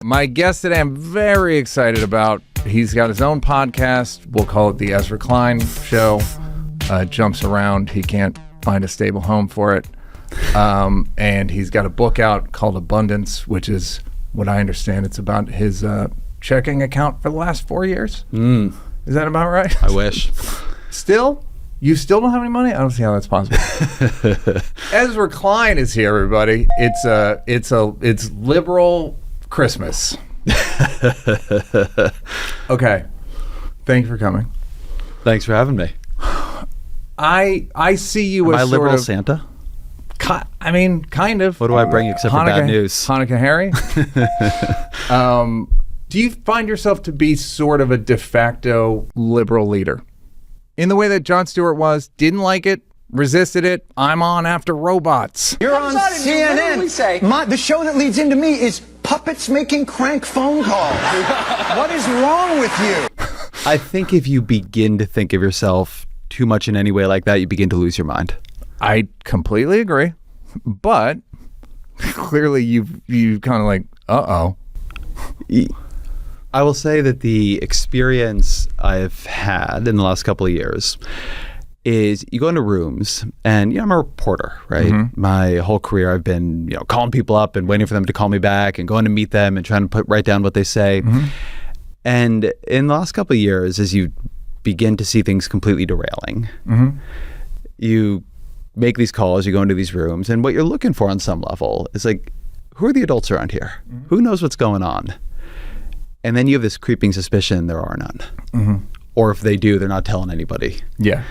My guest today, I'm very excited about. He's got his own podcast. We'll call it the Ezra Klein Show. Jumps around. He can't find a stable home for it. And he's got a book out called Abundance, which is what I understand. It's about his checking account for the last 4 years. Is that about right? I wish. Still? You still don't have any money? I don't see how that's possible. Ezra Klein is here, everybody. It's liberal Christmas. Okay. Thank you for coming. Thanks for having me. I see you as Am I liberal sort of Santa? I mean, kind of. What do I bring except for bad news? Hanukkah Harry? Do you find yourself to be sort of a de facto liberal leader? In the way that Jon Stewart was, didn't like it, resisted it, I'm on after robots. You're on CNN. The show that leads into me is puppets making crank phone calls. What is wrong with you? I think if you begin to think of yourself too much in any way like that, you begin to lose your mind. I completely agree. But clearly you kind of like, uh-oh. I will say that the experience I've had in the last couple of years is you go into rooms and, I'm a reporter, right? Mm-hmm. My whole career I've been, calling people up and waiting for them to call me back and going to meet them and trying to write down what they say. Mm-hmm. And in the last couple of years, as you begin to see things completely derailing, mm-hmm. you make these calls, you go into these rooms, and what you're looking for on some level is like, who are the adults around here? Mm-hmm. Who knows what's going on? And then you have this creeping suspicion there are none. Mm-hmm. Or if they do, they're not telling anybody. Yeah.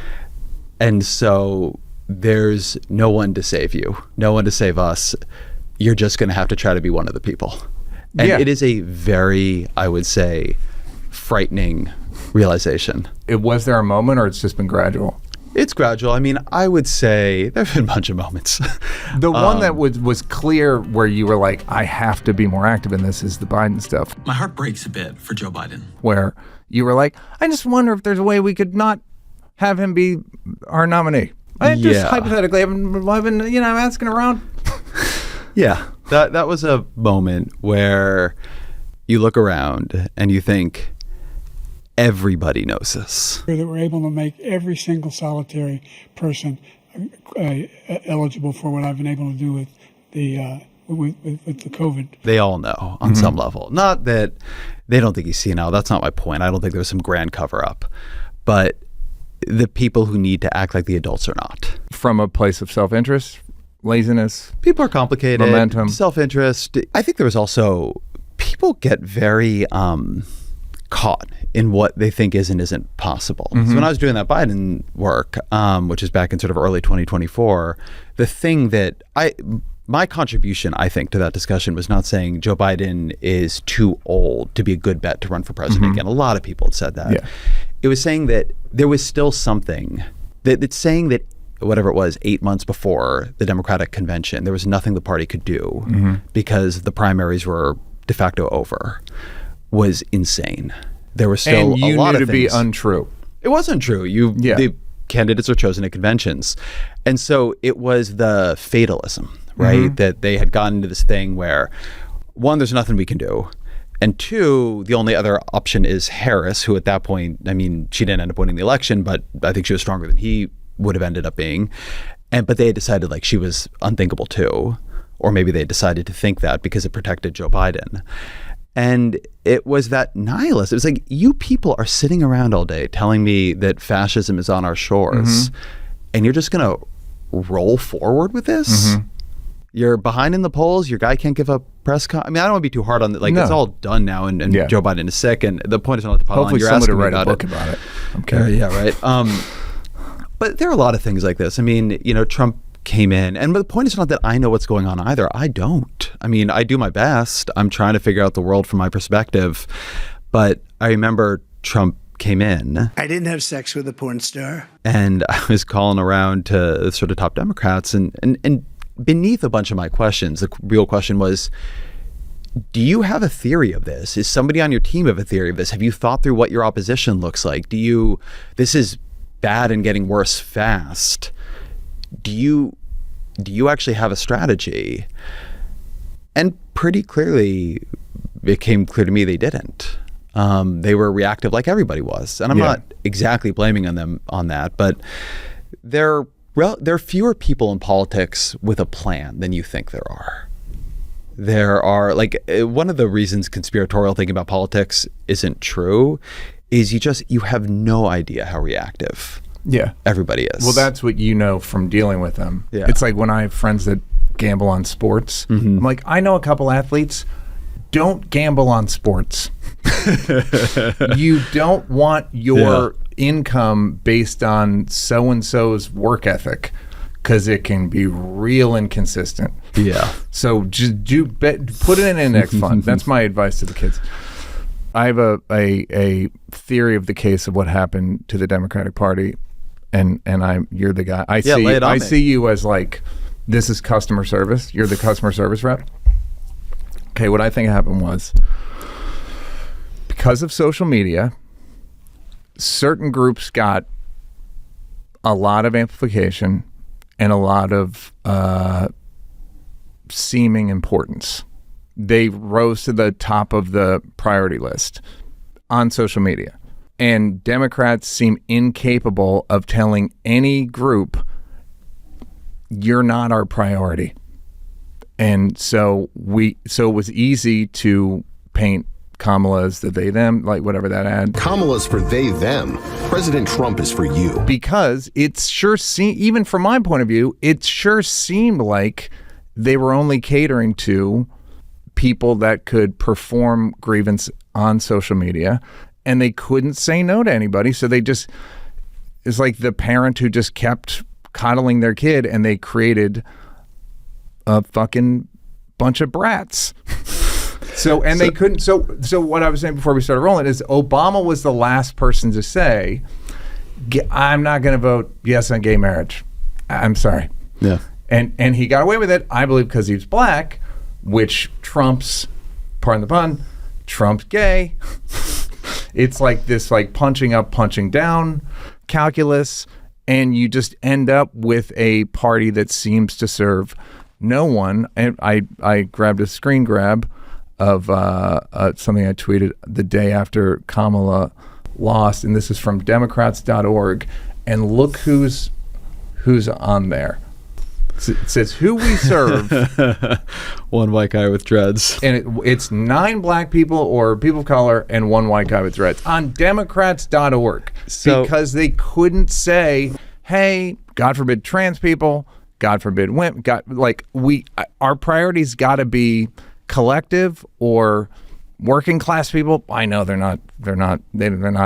And so there's no one to save you, no one to save us. You're just going to have to try to be one of the people. And it is a very, I would say, frightening realization. Was there a moment, or it's just been gradual? It's gradual. I mean, I would say there have been a bunch of moments. The one that was clear where you were like, I have to be more active in this is the Biden stuff. My heart breaks a bit for Joe Biden. Where you were like, I just wonder if there's a way we could not have him be our nominee. Just hypothetically, I've been asking around. Yeah, that was a moment where you look around and you think, everybody knows this. That we're able to make every single solitary person eligible for what I've been able to do with the COVID. They all know on some level. Not that they don't think he's senile. That's not my point. I don't think there's some grand cover up. But the people who need to act like the adults are not. From a place of self-interest, laziness. People are complicated. Momentum. Self-interest. I think there was also, people get very caught in what they think is and isn't possible. Mm-hmm. So when I was doing that Biden work, which is back in sort of early 2024, the thing that my contribution, I think, to that discussion was not saying Joe Biden is too old to be a good bet to run for president again. A lot of people had said that. Yeah. It was saying that there was still something that's saying that whatever it was, 8 months before the Democratic convention, there was nothing the party could do because the primaries were de facto over, was insane. There were still a lot of things. And you knew to be untrue. It wasn't true. The candidates were chosen at conventions. And so it was the fatalism, right? That they had gotten into this thing where, one, there's nothing we can do. And two, the only other option is Harris, who at that point, I mean, she didn't end up winning the election, but I think she was stronger than he would have ended up being. But they had decided like she was unthinkable too. Or maybe they decided to think that because it protected Joe Biden. And it was that nihilist. It was like, you people are sitting around all day telling me that fascism is on our shores, and you're just going to roll forward with this? You're behind in the polls. Your guy can't give a press con. I mean, I don't want to be too hard on it. Like, it's all done now, and Joe Biden is sick, and the point is not to pile on. You're asking me write a book about it. Okay. Yeah, right. But there are a lot of things like this. I mean, Trump came in, and the point is not that I know what's going on either. I don't. I mean, I do my best. I'm trying to figure out the world from my perspective. But I remember Trump came in. I didn't have sex with a porn star. And I was calling around to sort of top Democrats, and beneath a bunch of my questions, the real question was, do you have a theory of this? Is somebody on your team have a theory of this? Have you thought through what your opposition looks like? This is bad and getting worse fast. Do you actually have a strategy? And pretty clearly, it came clear to me they didn't. They were reactive like everybody was. And I'm not exactly blaming them on that, but there are fewer people in politics with a plan than you think there are. There are, like, one of the reasons conspiratorial thinking about politics isn't true is you have no idea how reactive everybody is. Well, that's what you know from dealing with them. Yeah. It's like when I have friends that gamble on sports. I'm like, I know a couple athletes. Don't gamble on sports. You don't want your income based on so-and-so's work ethic, because it can be real inconsistent. Yeah. So just put it in an index fund. That's my advice to the kids. I have a theory of the case of what happened to the Democratic Party, and you're the guy. I see you as like, this is customer service. You're the customer service rep. Okay, what I think happened was, because of social media, certain groups got a lot of amplification and a lot of seeming importance. They rose to the top of the priority list on social media. And Democrats seem incapable of telling any group, you're not our priority. And so it was easy to paint Kamala as the they, them, like whatever that ad. Kamala's for they, them. President Trump is for you. Because it sure seemed, even from my point of view, it sure seemed like they were only catering to people that could perform grievance on social media, and they couldn't say no to anybody. So they just, it's like the parent who just kept coddling their kid, and they created a fucking bunch of brats. They couldn't. So what I was saying before we started rolling is Obama was the last person to say, I'm not going to vote yes on gay marriage. I'm sorry. Yeah. And he got away with it, I believe, because he was black, which trumps, pardon the pun, trumps gay. It's like this like punching up, punching down calculus, and you just end up with a party that seems to serve no one. And I grabbed a screen grab of something I tweeted the day after Kamala lost, and this is from Democrats.org, and look who's on there. It says, who we serve. One white guy with dreads. And it's 9 black people or people of color and 1 white guy with dreads on Democrats.org. Because they couldn't say, hey, God forbid trans people, God forbid women, our priorities got to be collective or working class people. I know they're not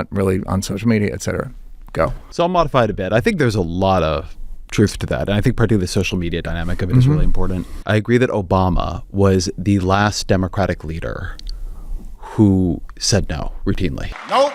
really on social media, etc. Go. So I'll modify it a bit. I think there's a lot of truth to that, and I think particularly the social media dynamic of it is really important. I agree that Obama was the last Democratic leader who said no routinely. No.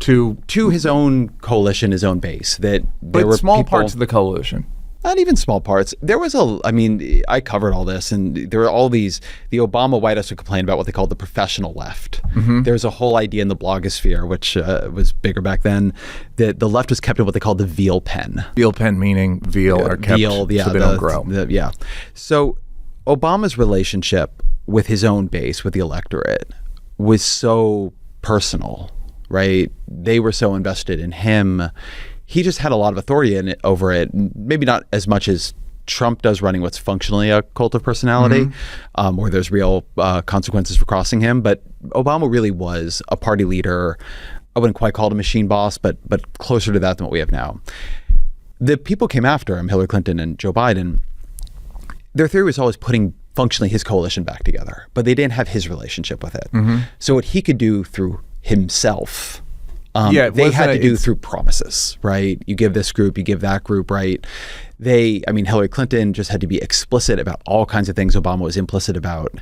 To his own coalition, his own base. There were small parts of the coalition. Not even small parts. There was I covered all this, and there were all these, the Obama White House would complain about what they called the professional left. There's a whole idea in the blogosphere, which was bigger back then, that the left was kept in what they called the veal pen. Veal pen meaning veal are kept so they don't grow. So Obama's relationship with his own base, with the electorate, was so personal, right? They were so invested in him. He just had a lot of authority over it, maybe not as much as Trump does running what's functionally a cult of personality, where there's real consequences for crossing him. But Obama really was a party leader. I wouldn't quite call it a machine boss, but closer to that than what we have now. The people came after him, Hillary Clinton and Joe Biden, their theory was always putting functionally his coalition back together, but they didn't have his relationship with it. So what he could do through himself, they had to do through promises, right? You give this group, you give that group, right? Hillary Clinton just had to be explicit about all kinds of things Obama was implicit about.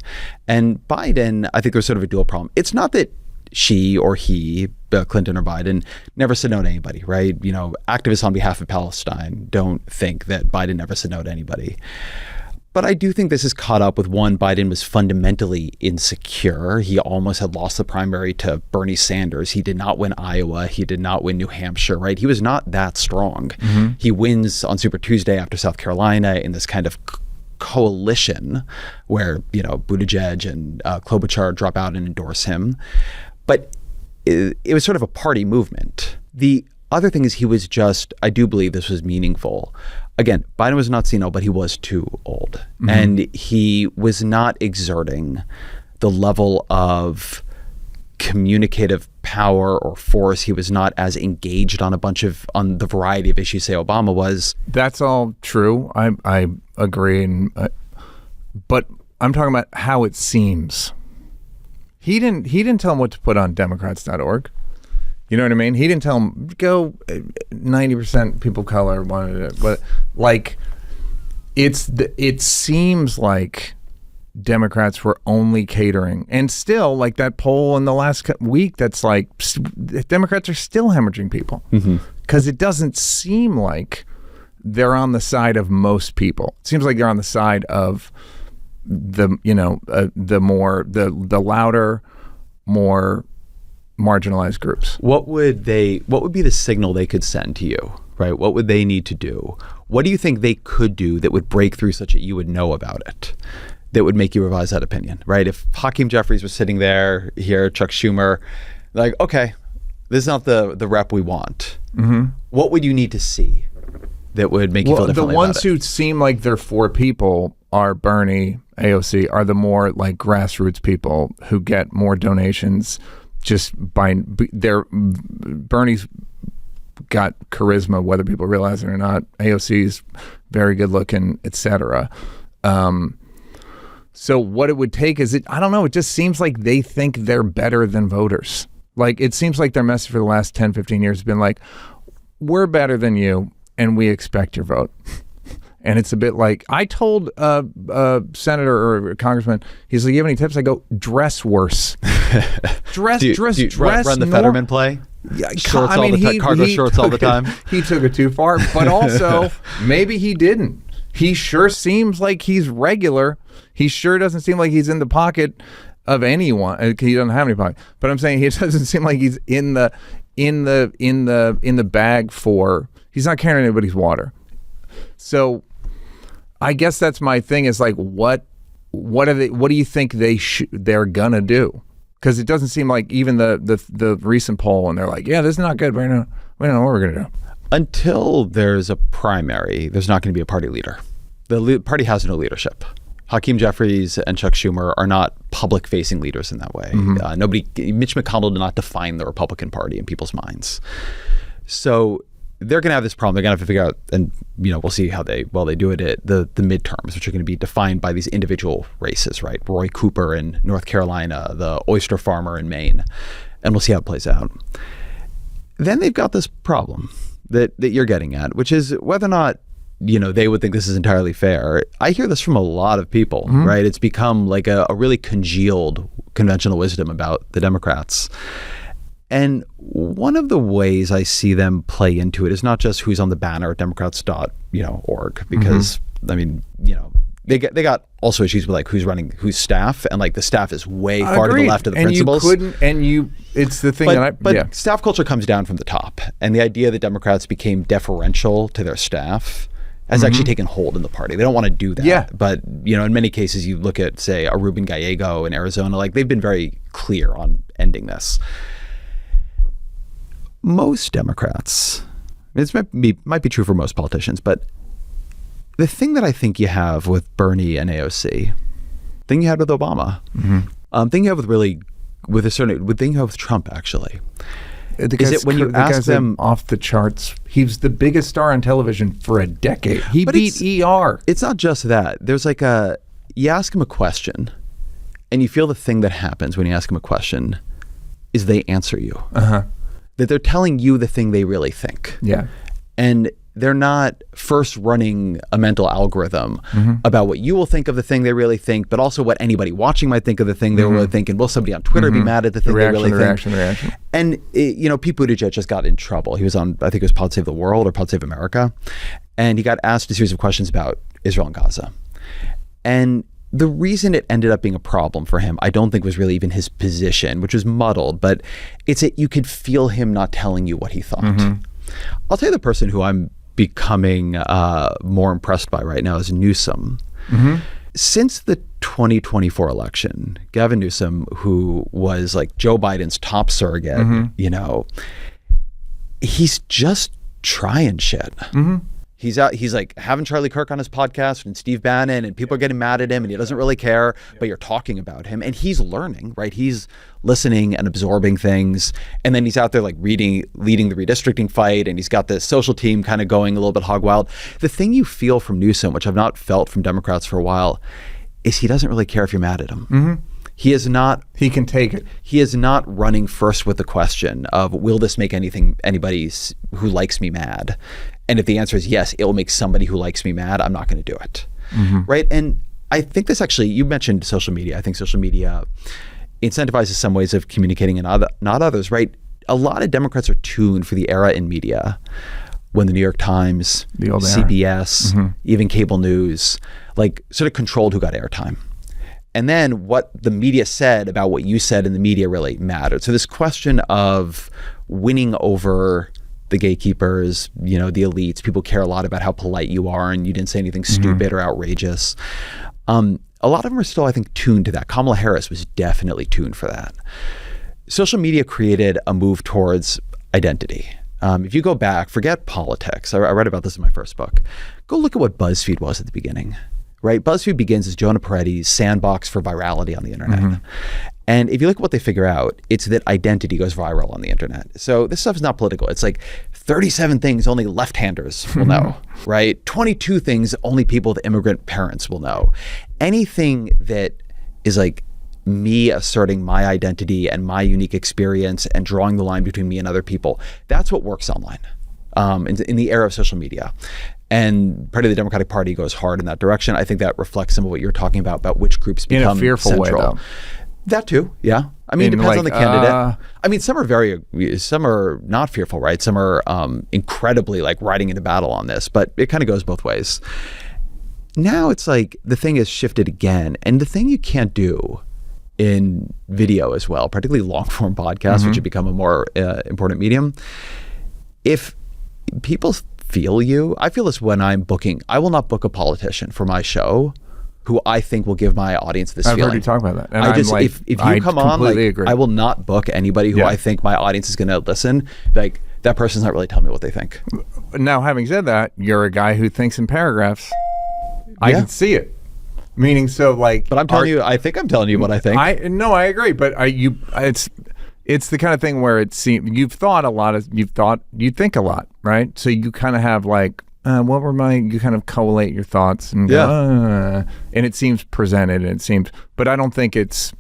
And Biden, I think there's sort of a dual problem. It's not that she or he, Clinton or Biden, never said no to anybody, right? You know, activists on behalf of Palestine don't think that Biden never said no to anybody. But I do think this is caught up with one, Biden was fundamentally insecure. He almost had lost the primary to Bernie Sanders. He did not win Iowa. He did not win New Hampshire, right? He was not that strong. He wins on Super Tuesday after South Carolina in this kind of coalition where, Buttigieg and Klobuchar drop out and endorse him. But it was sort of a party movement. The other thing is I do believe this was meaningful. Again, Biden was not senile, but he was too old. Mm-hmm. And he was not exerting the level of communicative power or force. He was not as engaged on the variety of issues, say, Obama was. That's all true. I agree. But I'm talking about how it seems. He didn't tell him what to put on Democrats.org. You know what I mean? He didn't tell him, go 90% people of color wanted it. But like, it seems like Democrats were only catering. And still, like that poll in the last week, that's like, Democrats are still hemorrhaging people. Because it doesn't seem like they're on the side of most people. It seems like they're on the side of the louder, more marginalized groups. What would be the signal they could send to you, right? What would they need to do? What do you think they could do that would break through such that you would know about it, that would make you revise that opinion, right? If Hakeem Jeffries was sitting there, here, Chuck Schumer, like, okay, this is not the rep we want. What would you need to see that would make you feel differently the ones who seem like they're for people are Bernie, AOC, are the more like grassroots people who get more donations just by Bernie's got charisma, whether people realize it or not. AOC's very good looking, etc. So what it would take is I don't know, it just seems like they think they're better than voters. Like it seems like their message for the last 10, 15 years has been like, we're better than you and we expect your vote. And it's a bit like, I told a senator or a congressman, he's like, you have any tips? I go, dress worse. Dress run the Fetterman play? Yeah, Cargo shorts all the time. He took it too far, but also maybe he didn't. He sure seems like he's regular. He sure doesn't seem like he's in the pocket of anyone. He doesn't have any pocket. But I'm saying he doesn't seem like he's in the bag for. He's not carrying anybody's water. So I guess that's my thing. Is like what do you think they're gonna do? Because it doesn't seem like even the recent poll, and they're like, yeah, this is not good. We don't know what we're gonna do. Until there's a primary, there's not going to be a party leader. The party has no leadership. Hakeem Jeffries and Chuck Schumer are not public-facing leaders in that way. Mitch McConnell did not define the Republican Party in people's minds. So they're going to have this problem. They're going to have to figure out, and we'll see how they do it at the midterms, which are going to be defined by these individual races, right? Roy Cooper in North Carolina, the oyster farmer in Maine, and we'll see how it plays out. Then they've got this problem that you're getting at, which is whether or not they would think this is entirely fair. I hear this from a lot of people, right? It's become like a really congealed conventional wisdom about the Democrats. And one of the ways I see them play into it is not just who's on the banner at Democrats.org, because they got also issues with like who's running, who's staff, and like the staff is way far to the left of the principals. It's the thing but staff culture comes down from the top, and the idea that Democrats became deferential to their staff has actually taken hold in the party. They don't want to do that. Yeah. But in many cases, you look at, say, a Ruben Gallego in Arizona, like they've been very clear on ending this. Most Democrats, it might be true for most politicians, but the thing that I think you have with Bernie and AOC, thing you had with Obama, thing you have with Trump actually, is it when you ask them off the charts? He's the biggest star on television for a decade. He beat ER. It's not just that. There's like you ask him a question, and you feel the thing that happens when you ask him a question is they answer you. That they're telling you the thing they really think. Yeah. And they're not first running a mental algorithm about what you will think of the thing they really think, but also what anybody watching might think of the thing they really think. And will somebody on Twitter be mad at the thing they really think? The reaction. And, Pete Buttigieg just got in trouble. He was on, I think it was Pod Save the World or Pod Save America. And he got asked a series of questions about Israel and Gaza. And the reason it ended up being a problem for him, I don't think was really even his position, which was muddled, but it's that you could feel him not telling you what he thought. I'll tell you the person who I'm becoming more impressed by right now is Newsom. Since the 2024 election, Gavin Newsom, who was like Joe Biden's top surrogate, you know, he's just trying shit. He's out, he's like having Charlie Kirk on his podcast and Steve Bannon, and people are getting mad at him and he doesn't really care, but you're talking about him and he's learning, right? He's listening and absorbing things. And then he's out there like leading the redistricting fight, and he's got this social team kind of going a little bit hog wild. The thing you feel from Newsom, which I've not felt from Democrats for a while, is he doesn't really care if you're mad at him. He is not. He can take it. He is not running first with the question of, will this make anybody who likes me mad? And if the answer is yes, it will make somebody who likes me mad, I'm not going to do it. Right? And I think this actually, you mentioned social media. I think social media incentivizes some ways of communicating and not others, right? A lot of Democrats are tuned for the era in media when the New York Times, the old CBS, even cable news, like sort of controlled who got airtime. And then what the media said about what you said in the media really mattered. So this question of winning over the gatekeepers, you know, the elites, people care a lot about how polite you are and you didn't say anything stupid or outrageous. A lot of them are still, I think, tuned to that. Kamala Harris was definitely tuned for that. Social media created a move towards identity. If you go back, forget politics. I read about this in my first book. Go look at what BuzzFeed was at the beginning. Right? BuzzFeed begins as Jonah Peretti's sandbox for virality on the internet. And if you look at what they figure out, it's that identity goes viral on the internet. So this stuff is not political. It's like 37 things only left-handers will know, right? 22 things only people with immigrant parents will know. Anything that is like me asserting my identity and my unique experience and drawing the line between me and other people, that's what works online in the era of social media. And part of the Democratic Party goes hard in that direction. I think that reflects some of what you're talking about which groups become in a fearful central. way, though. That too, yeah. I mean, it depends on the candidate. I mean, some are not fearful, right? Some are incredibly like riding into battle on this, but it kind of goes both ways. Now it's like the thing has shifted again, and the thing you can't do in video as well, particularly long form podcasts, which have become a more important medium. If people feel you, I feel this when I'm booking. I will not book a politician for my show who I think will give my audience this feeling. I've heard you talk about that. And I just, like, if you come on, like, agree. I will not book anybody who I think my audience is going to listen. Like, that person's not really telling me what they think. Now, having said that, you're a guy who thinks in paragraphs. I can see it. Meaning, so like, but I'm telling you, I think I'm telling you what I think. I agree, but it's the kind of thing where it seems you think a lot, right? So you kind of have like, you kind of collate your thoughts and go, and it seems presented, and it seems, but I don't think it's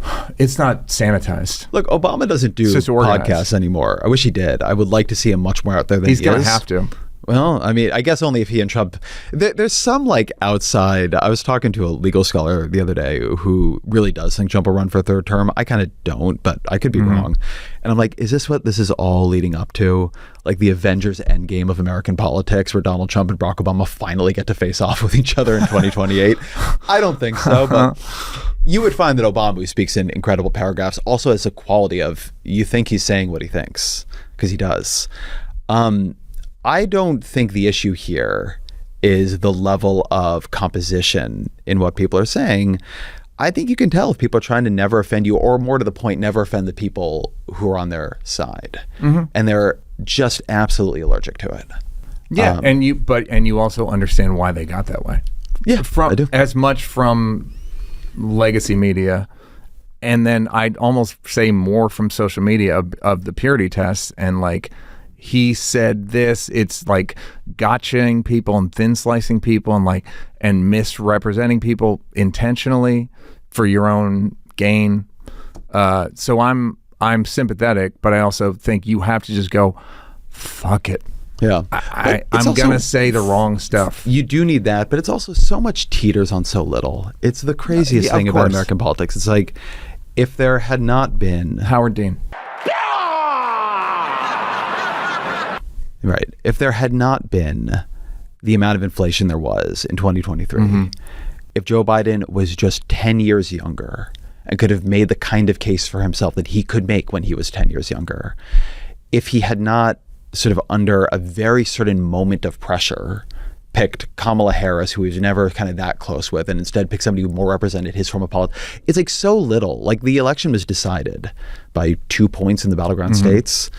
not sanitized. Look, Obama doesn't do podcasts anymore. I wish he did. I would like to see him much more out there than he's going to have to. Well, I mean, I guess only if he and Trump. There's some like outside. I was talking to a legal scholar the other day who really does think Trump will run for a third term. I kind of don't, but I could be wrong. And I'm like, is this what this is all leading up to? Like the Avengers Endgame of American politics, where Donald Trump and Barack Obama finally get to face off with each other in 2028? I don't think so, but you would find that Obama, who speaks in incredible paragraphs, also has a quality of you think he's saying what he thinks, because he does. I don't think the issue here is the level of composition in what people are saying. I think you can tell if people are trying to never offend you, or more to the point, never offend the people who are on their side. And they're just absolutely allergic to it. Yeah, and you also understand why they got that way. Yeah, I do. As much from legacy media, and then I'd almost say more from social media of the purity tests, and like, he said this, it's like gotchaing people and thin slicing people and misrepresenting people intentionally for your own gain. So I'm sympathetic, but I also think you have to just go, fuck it. Yeah. I'm going to say the wrong stuff. You do need that, but it's also so much teeters on so little. It's the craziest thing about American politics. It's like, if there had not been Howard Dean. Right. If there had not been the amount of inflation there was in 2023, if Joe Biden was just 10 years younger and could have made the kind of case for himself that he could make when he was 10 years younger, if he had not sort of under a very certain moment of pressure picked Kamala Harris, who he was never kind of that close with, and instead picked somebody who more represented his form of politics. It's like so little. Like the election was decided by 2 points in the battleground states.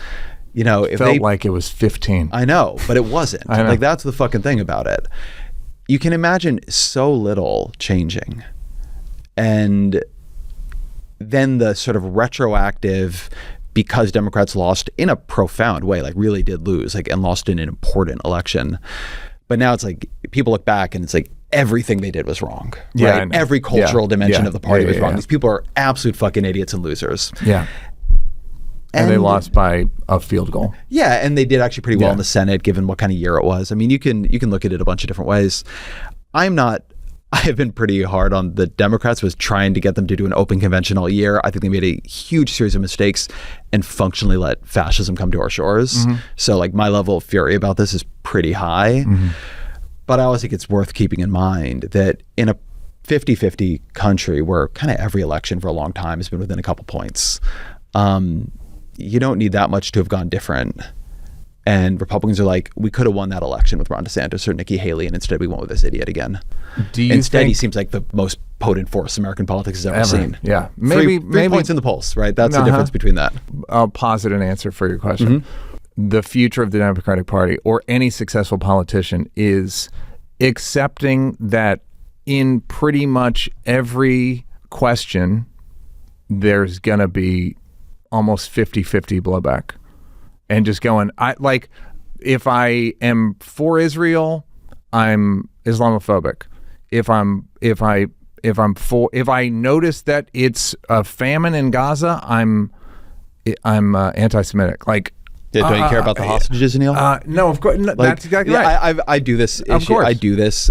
You know, if felt like it was 15. I know, but it wasn't. Like that's the fucking thing about it. You can imagine so little changing. And then the sort of retroactive, because Democrats lost in a profound way, like really did lose, like, and lost in an important election. But now it's like people look back and it's like everything they did was wrong. Yeah, right? Every cultural dimension of the party was wrong. These people are absolute fucking idiots and losers. Yeah. And they lost by a field goal. Yeah, and they did actually pretty well in the Senate, given what kind of year it was. I mean, you can look at it a bunch of different ways. I have been pretty hard on the Democrats, was trying to get them to do an open convention all year. I think they made a huge series of mistakes and functionally let fascism come to our shores. So like my level of fury about this is pretty high. But I always think it's worth keeping in mind that in a 50-50 country where kind of every election for a long time has been within a couple points, you don't need that much to have gone different. And Republicans are like, we could have won that election with Ron DeSantis or Nikki Haley, and instead we went with this idiot again. Instead, he seems like the most potent force American politics has ever seen. Yeah. Maybe 3 points in the polls, right? That's the difference between that. I'll posit an answer for your question. The future of the Democratic Party or any successful politician is accepting that in pretty much every question, there's going to be almost 50-50 blowback. And just going, if I am for Israel, I'm Islamophobic. If I notice that it's a famine in Gaza, I'm anti-Semitic. Like, don't you care about the hostages, Neal? No, of course. No, like, that's exactly right. I do this issue. Of course. I do this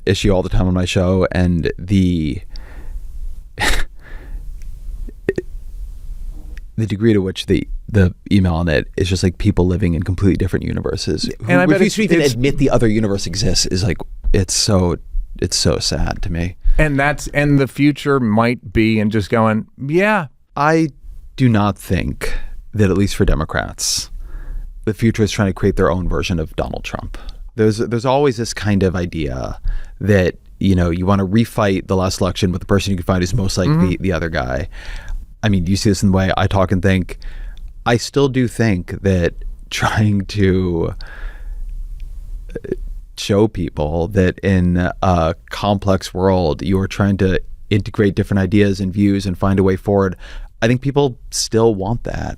issue all the time on my show, and the degree to which the email on it is just like people living in completely different universes. And I bet if you even admit the other universe exists is like, it's so sad to me. And the future might be, and just going, yeah. I do not think that, at least for Democrats, the future is trying to create their own version of Donald Trump. There's always this kind of idea that, you know, you want to refight the last election with the person you can find who's most like the other guy. I mean, you see this in the way I talk and think. I still do think that trying to show people that in a complex world, you are trying to integrate different ideas and views and find a way forward, I think people still want that.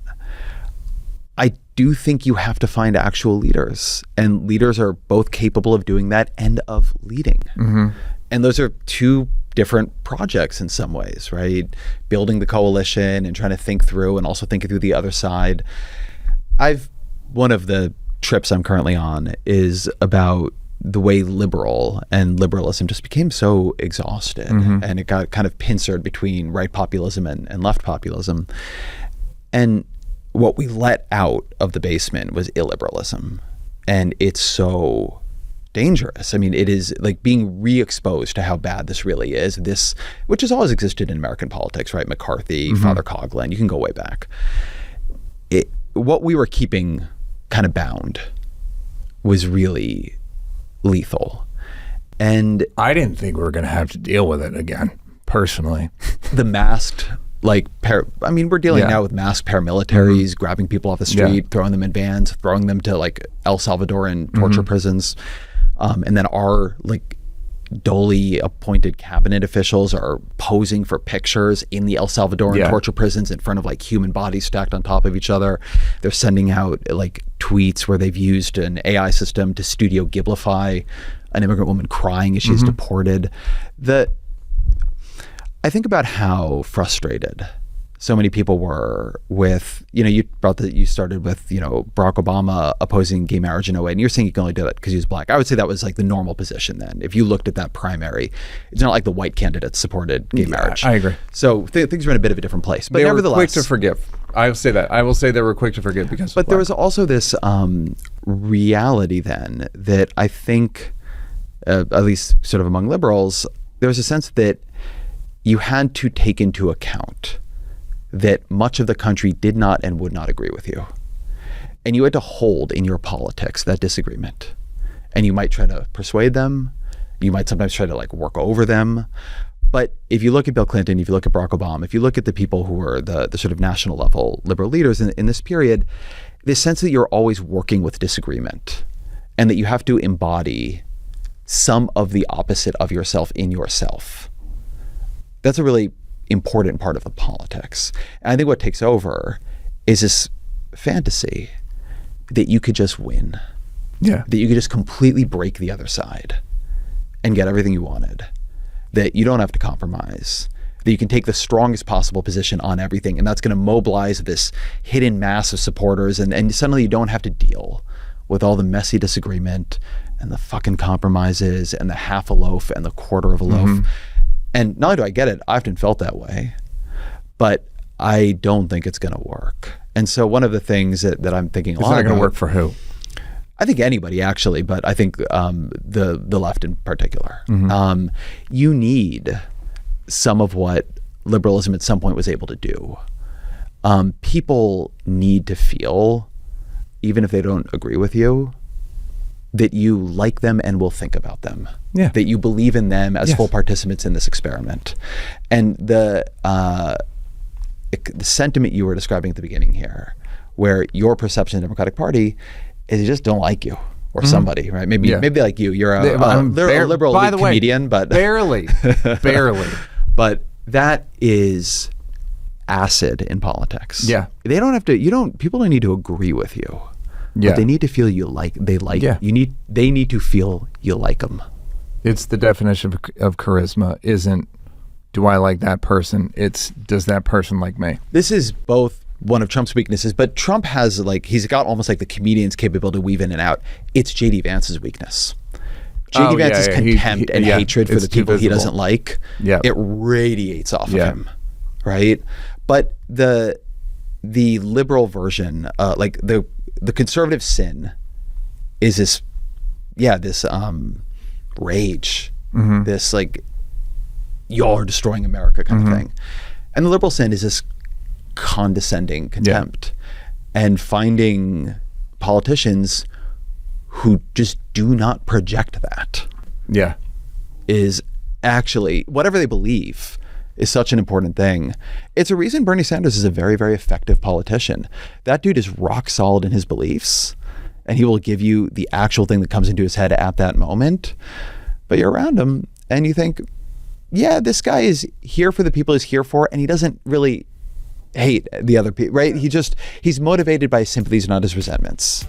I do think you have to find actual leaders, and leaders are both capable of doing that and of leading. And those are two different projects in some ways, right? Building the coalition and trying to think through, and also thinking through the other side. One of the trips I'm currently on is about the way liberalism just became so exhausted, and it got kind of pincered between right populism and left populism. And what we let out of the basement was illiberalism, and it's so dangerous. I mean, it is like being re-exposed to how bad this really is. This, which has always existed in American politics, right? McCarthy, Father Coughlin, you can go way back. What we were keeping kind of bound was really lethal. And I didn't think we were going to have to deal with it again, personally. The masked, we're dealing now with masked paramilitaries, grabbing people off the street, throwing them in vans, throwing them to like El Salvadoran torture prisons. And then our like dully appointed cabinet officials are posing for pictures in the El Salvadoran torture prisons in front of like human bodies stacked on top of each other. They're sending out like tweets where they've used an AI system to studio giblify an immigrant woman crying as she's deported. I think about how frustrated so many people were with, you started with, Barack Obama opposing gay marriage in 2008, and you're saying you can only do that because he was black. I would say that was like the normal position then. If you looked at that primary, it's not like the white candidates supported gay marriage. I agree. So things were in a bit of a different place. But they nevertheless, were quick to forgive. I will say that. I will say they were quick to forgive because. But there was also this reality then that I think, at least sort of among liberals, there was a sense that you had to take into account that much of the country did not and would not agree with you. And you had to hold in your politics that disagreement. and you might try to persuade them. You might sometimes try to like work over them. But if you look at Bill Clinton, if you look at Barack Obama, if you look at the people who were the sort of national level liberal leaders in this period, this sense that you're always working with disagreement and that you have to embody some of the opposite of yourself in yourself. That's a really important part of the politics. And I think what takes over is this fantasy that you could just win. Yeah. That you could just completely break the other side and get everything you wanted. That you don't have to compromise, that you can take the strongest possible position on everything, and that's going to mobilize this hidden mass of supporters, and suddenly you don't have to deal with all the messy disagreement and the fucking compromises and the half a loaf and the quarter of a loaf. And not only do I get it, I often felt that way, but I don't think it's going to work. And so one of the things that I'm thinking it's not going to work for who? I think anybody actually, but I think the left in particular. You need some of what liberalism at some point was able to do. People need to feel, even if they don't agree with you, that you like them and will think about them. Yeah. That you believe in them as full participants in this experiment. And the sentiment you were describing at the beginning here, where your perception of the Democratic Party is they just don't like you or somebody, right? Maybe like you. You're a liberal by the way, comedian, but barely. But that is acid in politics. Yeah. They don't have to. People don't need to agree with you. Yeah. But they need to feel you like. They need to feel you like them. It's the definition of charisma. Isn't do I like that person? It's does that person like me? This is both one of Trump's weaknesses, but Trump has he's got almost like the comedian's capability to weave in and out. It's J.D. Vance's weakness. J.D. Vance's contempt and hatred for the people he doesn't like, it radiates off of him, right? But the liberal version, like the conservative sin is this rage, this like, y'all are destroying America kind of thing. And the liberal sin is this condescending contempt, and finding politicians who just do not project that is actually, whatever they believe is such an important thing. It's a reason Bernie Sanders is a very, very effective politician. That dude is rock solid in his beliefs, and he will give you the actual thing that comes into his head at that moment. But you're around him and you think, yeah, this guy is here for the people he's here for, and he doesn't really hate the other people, right? He's motivated by his sympathies, not his resentments.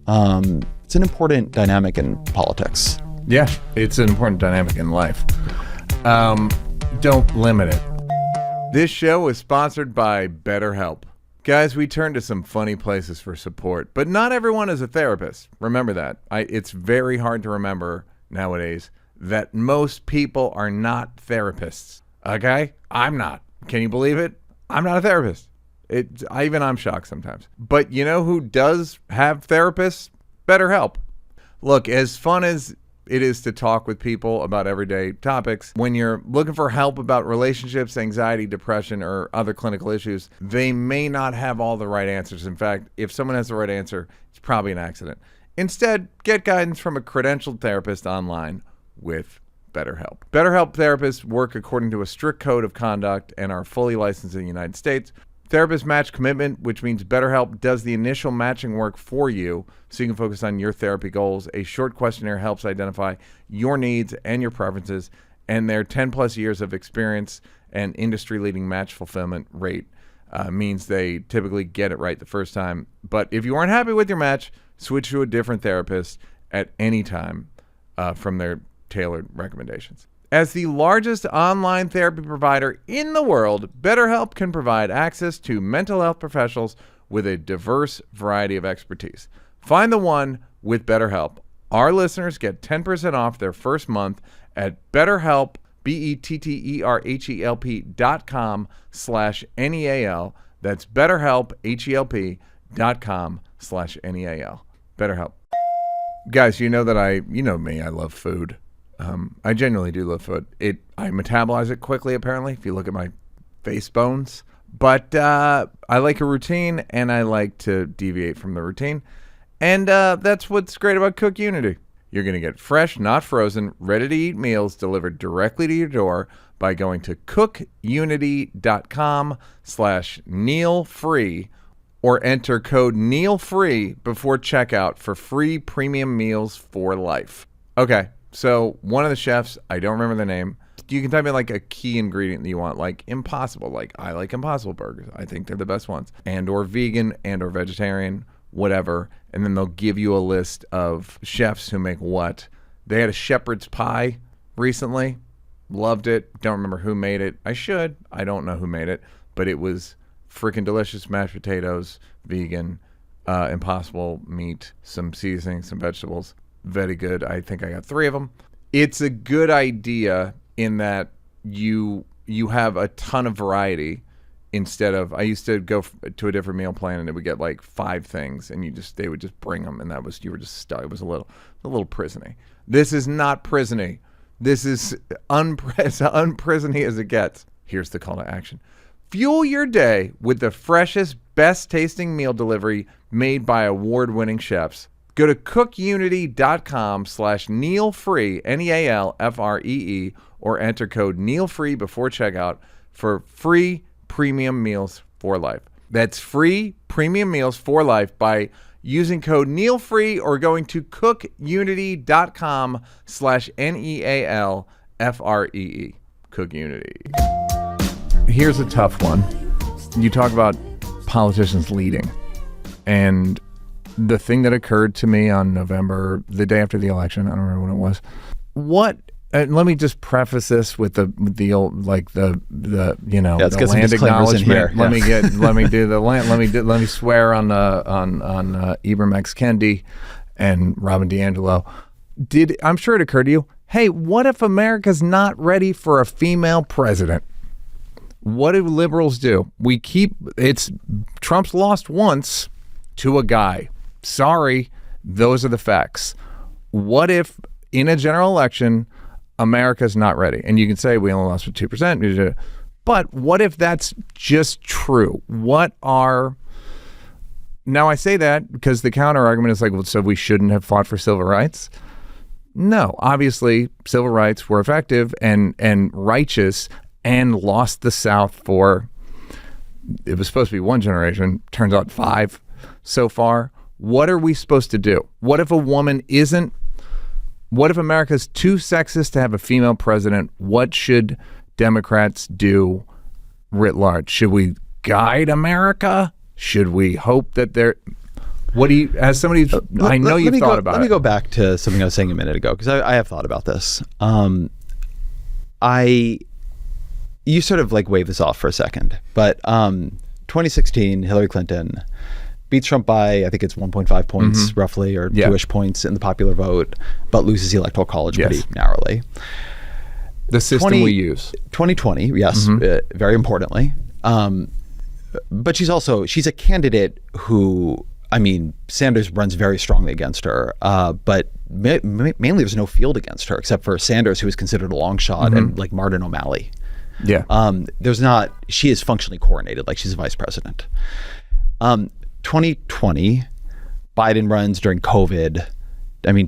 It's an important dynamic in politics. Yeah, it's an important dynamic in life. Don't limit it. This show is sponsored by BetterHelp. Guys, we turn to some funny places for support, but not everyone is a therapist. Remember that. It's very hard to remember nowadays that most people are not therapists. Okay? I'm not. Can you believe it? I'm not a therapist. I'm shocked sometimes. But you know who does have therapists? BetterHelp. Look, as fun as it is to talk with people about everyday topics, when you're looking for help about relationships, anxiety, depression, or other clinical issues, they may not have all the right answers. In fact, if someone has the right answer, it's probably an accident. Instead, get guidance from a credentialed therapist online with BetterHelp. BetterHelp therapists work according to a strict code of conduct and are fully licensed in the United States. Therapists match commitment, which means BetterHelp does the initial matching work for you so you can focus on your therapy goals. A short questionnaire helps identify your needs and your preferences, and their 10 plus years of experience and industry-leading match fulfillment rate means they typically get it right the first time. But if you aren't happy with your match, switch to a different therapist at any time from their tailored recommendations. As the largest online therapy provider in the world, BetterHelp can provide access to mental health professionals with a diverse variety of expertise. Find the one with BetterHelp. Our listeners get 10% off their first month at BetterHelp, BetterHelp.com/NEAL. That's BetterHelp, HELP.com/NEAL. BetterHelp. Guys, you know me, I love food. I genuinely do love food. I metabolize it quickly, apparently, if you look at my face bones. But I like a routine, and I like to deviate from the routine. And that's what's great about CookUnity. You're going to get fresh, not frozen, ready-to-eat meals delivered directly to your door by going to CookUnity.com/NealFree or enter code NealFree before checkout for free premium meals for life. Okay, so one of the chefs, I don't remember the name. You can type in like a key ingredient that you want, like Impossible. Like, I like Impossible burgers. I think they're the best ones. And or vegan and or vegetarian, whatever. And then they'll give you a list of chefs who make what. They had a shepherd's pie recently. Loved it. Don't remember who made it. I should. I don't know who made it. But it was freaking delicious. Mashed potatoes, vegan, Impossible meat, some seasoning, some vegetables. Very good. I think I got 3 of them. It's a good idea in that you have a ton of variety instead of, I used to go to a different meal plan and it would get like 5 things and they would just bring them and you were just stuck. It was a little prisony. This is not prisony. This is unprisony as it gets. Here's the call to action. Fuel your day with the freshest, best tasting meal delivery made by award-winning chefs. Go to CookUnity.com/NealFree, NealFree, or enter code NealFree before checkout for free premium meals for life. That's free premium meals for life by using code NealFree or going to CookUnity.com/NealFree. CookUnity. Here's a tough one. You talk about politicians leading, and the thing that occurred to me on November, the day after the election, I don't remember when it was. Let me just preface this with the old, like the the land acknowledgement. Let me swear on Ibram X. Kendi and Robin DiAngelo. I'm sure it occurred to you, hey, what if America's not ready for a female president? What do liberals do? Trump's lost once to a guy. Sorry, those are the facts. What if in a general election, America's not ready? And you can say we only lost for 2%. But what if that's just true? Now I say that because the counter argument is like, well, so we shouldn't have fought for civil rights? No, obviously civil rights were effective and righteous and lost the South for, it was supposed to be 1 generation, turns out 5 so far. What are we supposed to do? What if America's too sexist to have a female president? What should Democrats do writ large? Should we guide America? Should we hope that as somebody, I know you've thought about it. Let me go back to something I was saying a minute ago, because I have thought about this. You sort of like wave this off for a second, but 2016, Hillary Clinton beats Trump by, I think it's 1.5 points roughly, or 2-ish points in the popular vote, but loses the Electoral College pretty narrowly. The system we use. 2020, yes, very importantly. But she's a candidate who, Sanders runs very strongly against her, but mainly there's no field against her except for Sanders, who is considered a long shot, and like Martin O'Malley. Yeah. She is functionally coronated, like she's a vice president. 2020, Biden runs during COVID.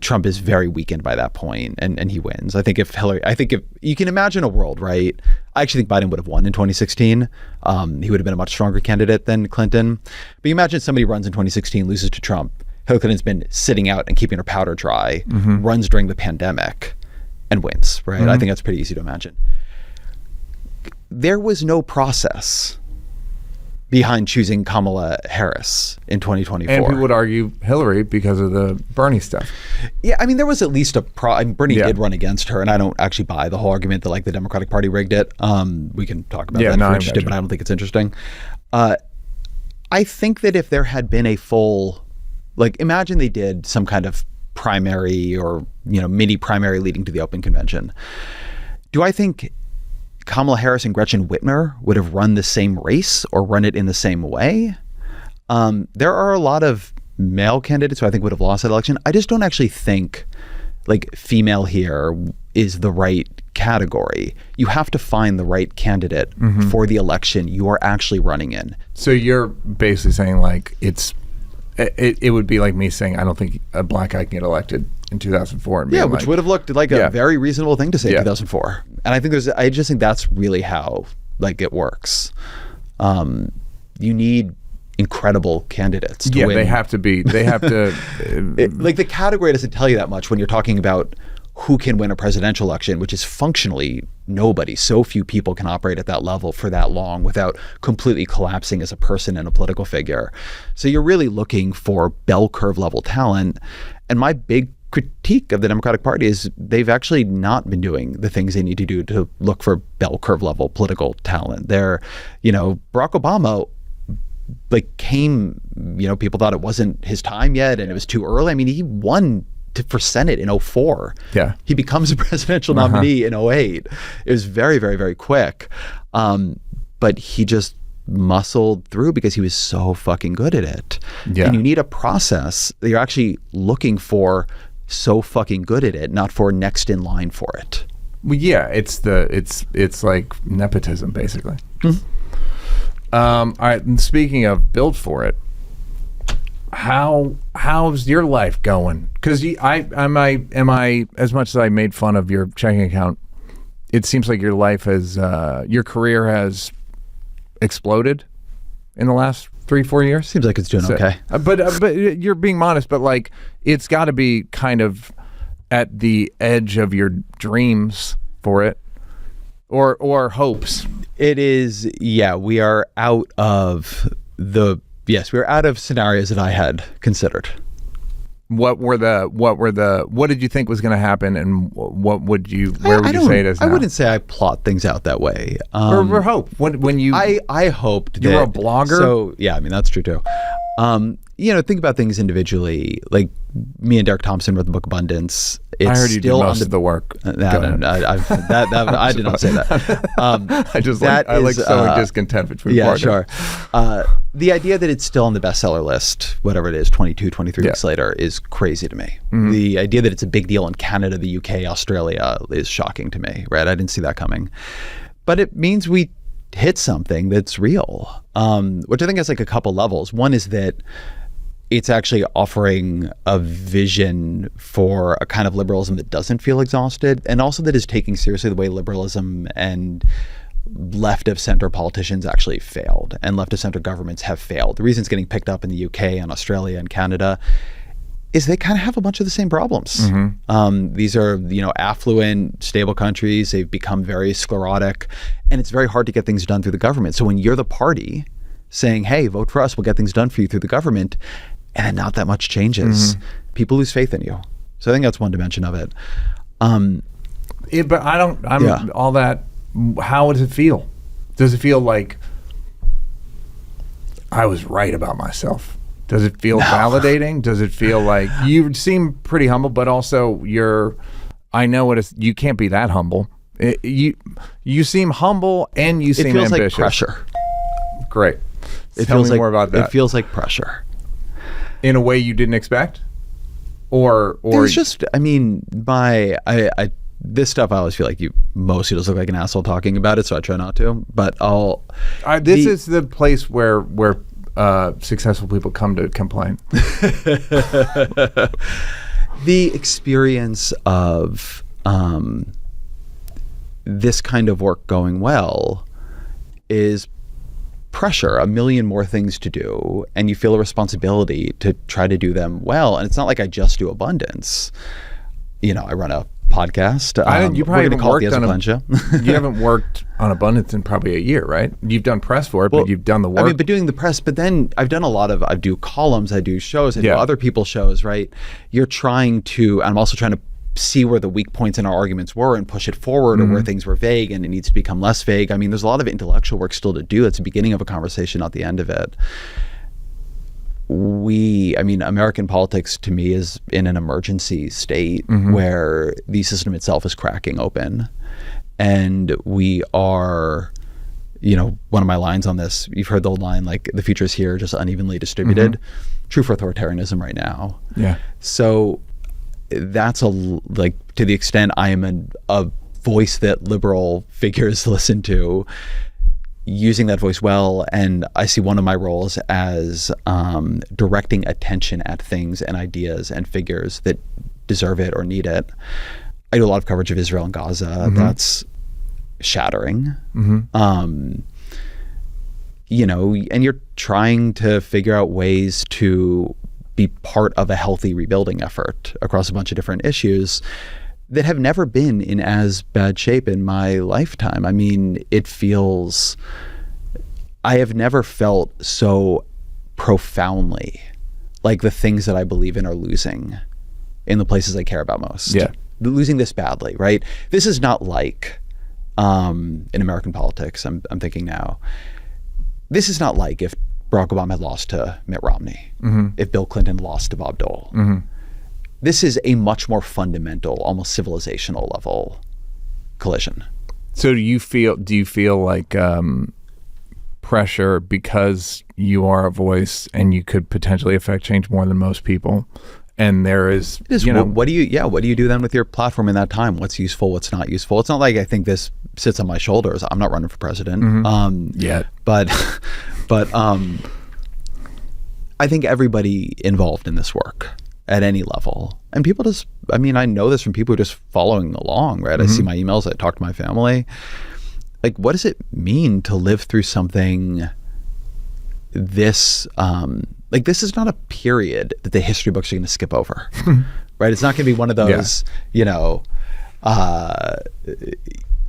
Trump is very weakened by that point, and he wins. I think if you can imagine a world, right? I actually think Biden would have won in 2016. He would have been a much stronger candidate than Clinton. But you imagine somebody runs in 2016, loses to Trump. Hillary Clinton's been sitting out and keeping her powder dry, runs during the pandemic, and wins, right? I think that's pretty easy to imagine. There was no process behind choosing Kamala Harris in 2024. And people would argue Hillary because of the Bernie stuff. Yeah, there was at least Bernie did run against her, and I don't actually buy the whole argument that like the Democratic Party rigged it. We can talk about that if you're interested, but I don't think it's interesting. I think that if there had been a full, imagine they did some kind of primary or mini primary leading to the open convention. Do I think Kamala Harris and Gretchen Whitmer would have run the same race or run it in the same way? There are a lot of male candidates who I think would have lost that election. I just don't actually think female here is the right category. You have to find the right candidate for the election you are actually running in. So you're basically saying it would be like me saying I don't think a black guy can get elected in 2004. And being which like, would have looked like a very reasonable thing to say in 2004. And I think I just think that's really how like it works. You need incredible candidates to win. They have to like the category doesn't tell you that much when you're talking about who can win a presidential election, which is functionally nobody. So few people can operate at that level for that long without completely collapsing as a person and a political figure. So you're really looking for bell curve level talent. And my big critique of the Democratic Party is they've actually not been doing the things they need to do to look for bell curve level political talent. They're, Barack Obama came, people thought it wasn't his time yet and it was too early. I mean, he won for Senate in 2004. Yeah. He becomes a presidential nominee in 2008. It was very, very, very quick. But he just muscled through because he was so fucking good at it. Yeah. And you need a process that you're actually looking for so fucking good at it, not for next in line for it. Well, yeah, it's like nepotism, basically. Mm-hmm. All right. And speaking of built for it, how's your life going? Because am I as much as I made fun of your checking account, it seems like your life has your career has exploded in the last 3-4 years. Seems like it's doing okay. But you're being modest. But like it's got to be kind of at the edge of your dreams for it, or hopes. It is. Yeah, we are out of the. Yes, we were out of scenarios that I had considered. What did you think was going to happen, and where would you say it is now? I wouldn't say I plot things out that way. Or hope. When you I hoped you were a blogger. So yeah, I mean that's true too. Think about things individually. Like me and Derek Thompson wrote the book Abundance. It's I heard you still did most of the work. I did not say that. I just I like sowing discontent between partners. Sure. The idea that it's still on the bestseller list, whatever it is, 22, 23 weeks later, is crazy to me. Mm-hmm. The idea that it's a big deal in Canada, the UK, Australia is shocking to me, right? I didn't see that coming. But it means we hit something that's real, which I think has like a couple levels. One is that it's actually offering a vision for a kind of liberalism that doesn't feel exhausted, and also that is taking seriously the way liberalism and left of center politicians actually failed, and left of center governments have failed. The reason it's getting picked up in the UK and Australia and Canada is they kind of have a bunch of the same problems. Mm-hmm. These are, affluent, stable countries. They've become very sclerotic, and it's very hard to get things done through the government. So when you're the party saying, hey, vote for us, we'll get things done for you through the government, and then not that much changes, people lose faith in you. So I think that's one dimension of it. But all that, how does it feel? Does it feel like I was right about myself? Does it feel validating? Does it feel like you seem pretty humble, but also I know you can't be that humble. You seem humble and you seem ambitious. It feels like pressure. Great. Tell me more about that. It feels like pressure. In a way you didn't expect? Or it's just, this stuff I always feel like you mostly just look like an asshole talking about it, so I try not to. But this is the place where successful people come to complain. The experience of this kind of work going well is pressure, a million more things to do, and you feel a responsibility to try to do them well. And it's not like I just do Abundance. I run a podcast. You probably haven't worked on Klein Show. You haven't worked on Abundance in probably a year, right? You've done press for it, but you've done the work. But doing the press, but then I've done I do columns, I do shows, I do other people's shows, right? You're trying to, I'm also trying to see where the weak points in our arguments were and push it forward, or where things were vague and it needs to become less vague. I mean, there's a lot of intellectual work still to do. That's the beginning of a conversation, not the end of it. American politics to me is in an emergency state where the system itself is cracking open. And we are, one of my lines on this, you've heard the old line, like, the future is here, just unevenly distributed. True for authoritarianism right now. Yeah. So that's to the extent I am a voice that liberal figures listen to, using that voice well. And I see one of my roles as directing attention at things and ideas and figures that deserve it or need it. I do a lot of coverage of Israel and Gaza. That's shattering. You know, and you're trying to figure out ways to be part of a healthy rebuilding effort across a bunch of different issues that have never been in as bad shape in my lifetime. I mean, I have never felt so profoundly like the things that I believe in are losing in the places I care about most. Yeah. Losing this badly, right? This is not like in American politics, I'm thinking now, this is not like if Barack Obama had lost to Mitt Romney, if Bill Clinton lost to Bob Dole. This is a much more fundamental, almost civilizational level collision. So do you feel like pressure because you are a voice and you could potentially affect change more than most people? And there is, you know, what do you do then with your platform in that time? What's useful? What's not useful? It's not like I think this sits on my shoulders. I'm not running for president yet, but I think everybody involved in this work at any level, and people just, I mean, I know this from people who are just following along, right? I see my emails, I talk to my family. Like, what does it mean to live through something this, like, this is not a period that the history books are going to skip over, right? It's not going to be one of those, you know,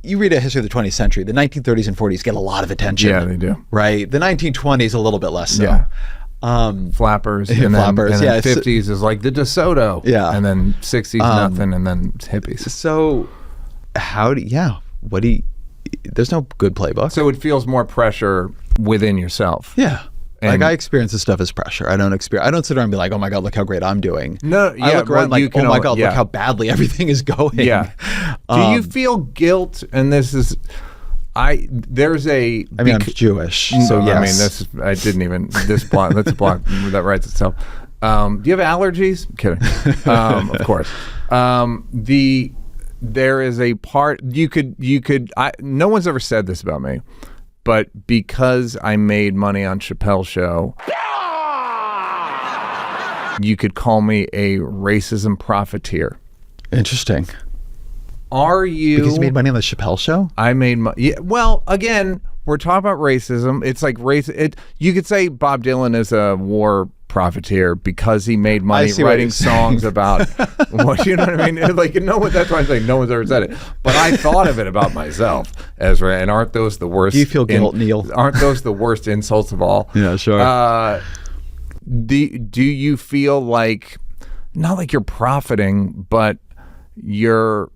you read a history of the 20th century, the 1930s and 40s get a lot of attention. Yeah, they do. Right? The 1920s, a little bit less so. Yeah. Flappers. And Flappers, then 50s is like the DeSoto. Yeah. And then 60s, nothing, and then hippies. So there's no good playbook. So it feels more pressure within yourself. Yeah. And like, I experience this stuff as pressure. I don't sit around and be like, oh my God, look how great I'm doing. No, yeah. I look around like, oh my God, yeah. look how badly everything is going. Yeah. Do you feel guilt? And this is, I'm Jewish, so yes. I mean, that's a block that writes itself. Do you have allergies? I'm kidding. Of course. There is a part, no one's ever said this about me, but because I made money on Chappelle's show, you could call me a racism profiteer. Interesting. Are you? Because you made money on the Chappelle show? I made money. Yeah, well, again, we're talking about racism. It's like you could say Bob Dylan is a war profiteer because he made money writing songs about what, you know what I mean? Like, that's why I'm saying no one's ever said it. But I thought of it about myself, Ezra, and aren't those the worst? Do you feel guilt, Neal? Aren't those the worst insults of all? Yeah, sure. Do you feel like, not like you're profiting, but you're,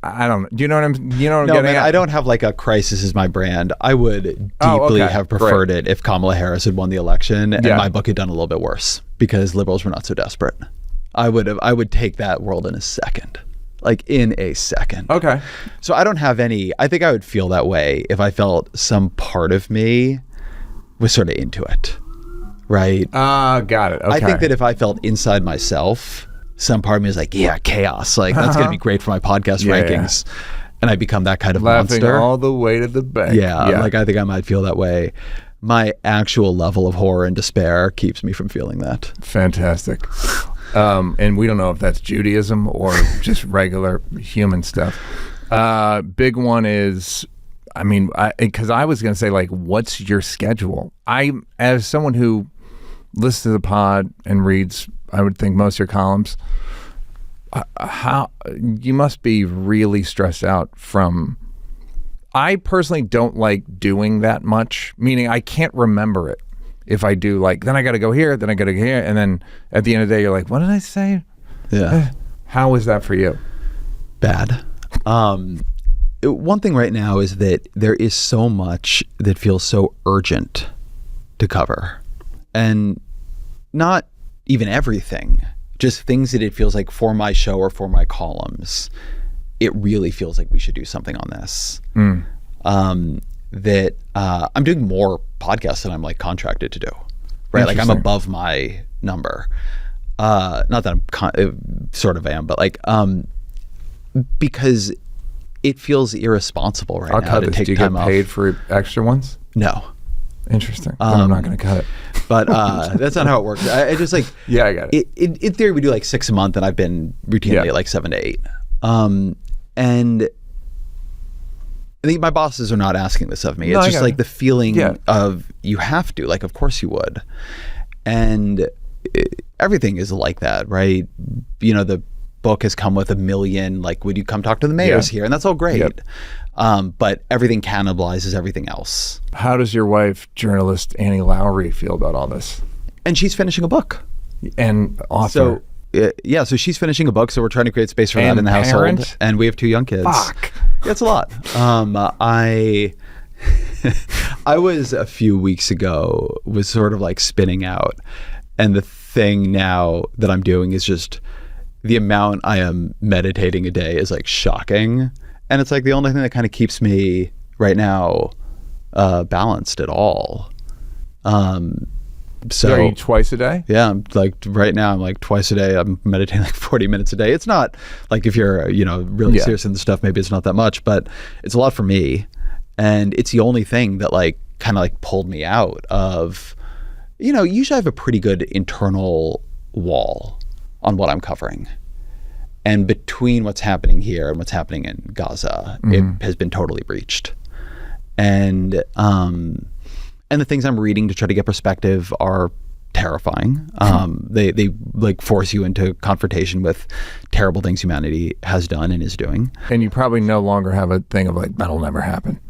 I don't know. Do you know what I'm getting at? I don't have like a crisis is my brand. I would deeply have preferred it if Kamala Harris had won the election and my book had done a little bit worse because liberals were not so desperate. I would take that world in a second. Like, in a second. Okay. So I don't have I think I would feel that way if I felt some part of me was sort of into it. Right? Got it. Okay. I think that if I felt inside myself, some part of me is like, yeah, chaos. Like, that's going to be great for my podcast rankings. And I become that kind of laughing monster. all the way to the bank. Yeah, like, I think I might feel that way. My actual level of horror and despair keeps me from feeling that. Fantastic. And we don't know if that's Judaism or just regular human stuff. Big one is, I mean, because I was going to say, like, what's your schedule? As someone who listens to the pod and reads, I would think, most of your columns, how you must be really stressed out from. I personally don't like doing that much, meaning I can't remember it. If I do, like, then I got to go here, then I got to go here, and then at the end of the day, you're like, what did I say? Yeah. How is that for you? Bad. One thing right now is that there is so much that feels so urgent to cover, and not even everything, just things that it feels like for my show or for my columns, it really feels like we should do something on this. That I'm doing more podcasts than I'm like contracted to do, right? Like, I'm above my number. Not that I'm sort of am, but like, because it feels irresponsible right now to take time off. Do you get paid for extra ones? No. Interesting. I'm not going to cut it. But that's not how it works. I just like... Yeah, I got it. In theory, we do like 6 a month, and I've been routinely at like 7 to 8. And I think my bosses are not asking this of me. It's just like the feeling of you have to. Like, of course you would. And everything is like that, right? You know, the book has come with 1 million, like, would you come talk to the mayors here? And that's all great. Yep. But everything cannibalizes everything else. How does your wife, journalist Annie Lowry, feel about all this? And she's finishing a book. And author. So she's finishing a book, so we're trying to create space for that in the household. And we have 2 young kids. Fuck. Yeah, it's a lot. I was a few weeks ago, was sort of like spinning out. And the thing now that I'm doing is just the amount I am meditating a day is like shocking. And it's like the only thing that kind of keeps me right now balanced at all. So are you twice a day? Yeah, I'm like right now I'm like twice a day. I'm meditating like 40 minutes a day. It's not like if you're, you know, really serious in the stuff, maybe it's not that much, but it's a lot for me. And it's the only thing that like kind of like pulled me out of, you know, usually I have a pretty good internal wall on what I'm covering. And between what's happening here and what's happening in Gaza, it has been totally breached. And the things I'm reading to try to get perspective are terrifying. They like force you into confrontation with terrible things humanity has done and is doing. And you probably no longer have a thing of like, that'll never happen.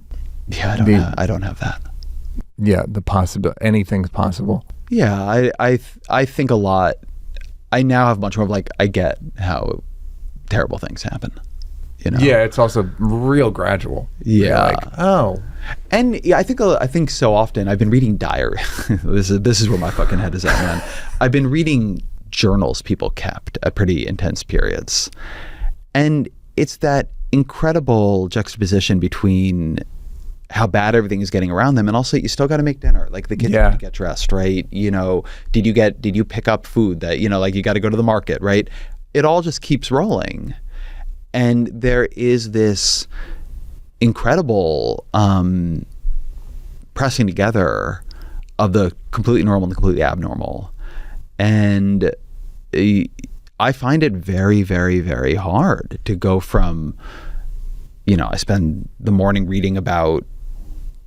Yeah, I don't have that. Yeah, the possibility, anything's possible. Yeah, I think a lot. I now have much more of like, I get how terrible things happen. You know? Yeah, it's also real gradual. Yeah. Like, oh. And yeah, I think so often I've been reading diary. This is where my fucking head is at, man. I've been reading journals people kept at pretty intense periods. And it's that incredible juxtaposition between how bad everything is getting around them, and also you still got to make dinner. Like the kids have to get dressed, right? You know, did you pick up food that, you know, like you got to go to the market, right? It all just keeps rolling. And there is this incredible pressing together of the completely normal and the completely abnormal. And I find it very, very, very hard to go from, you know, I spend the morning reading about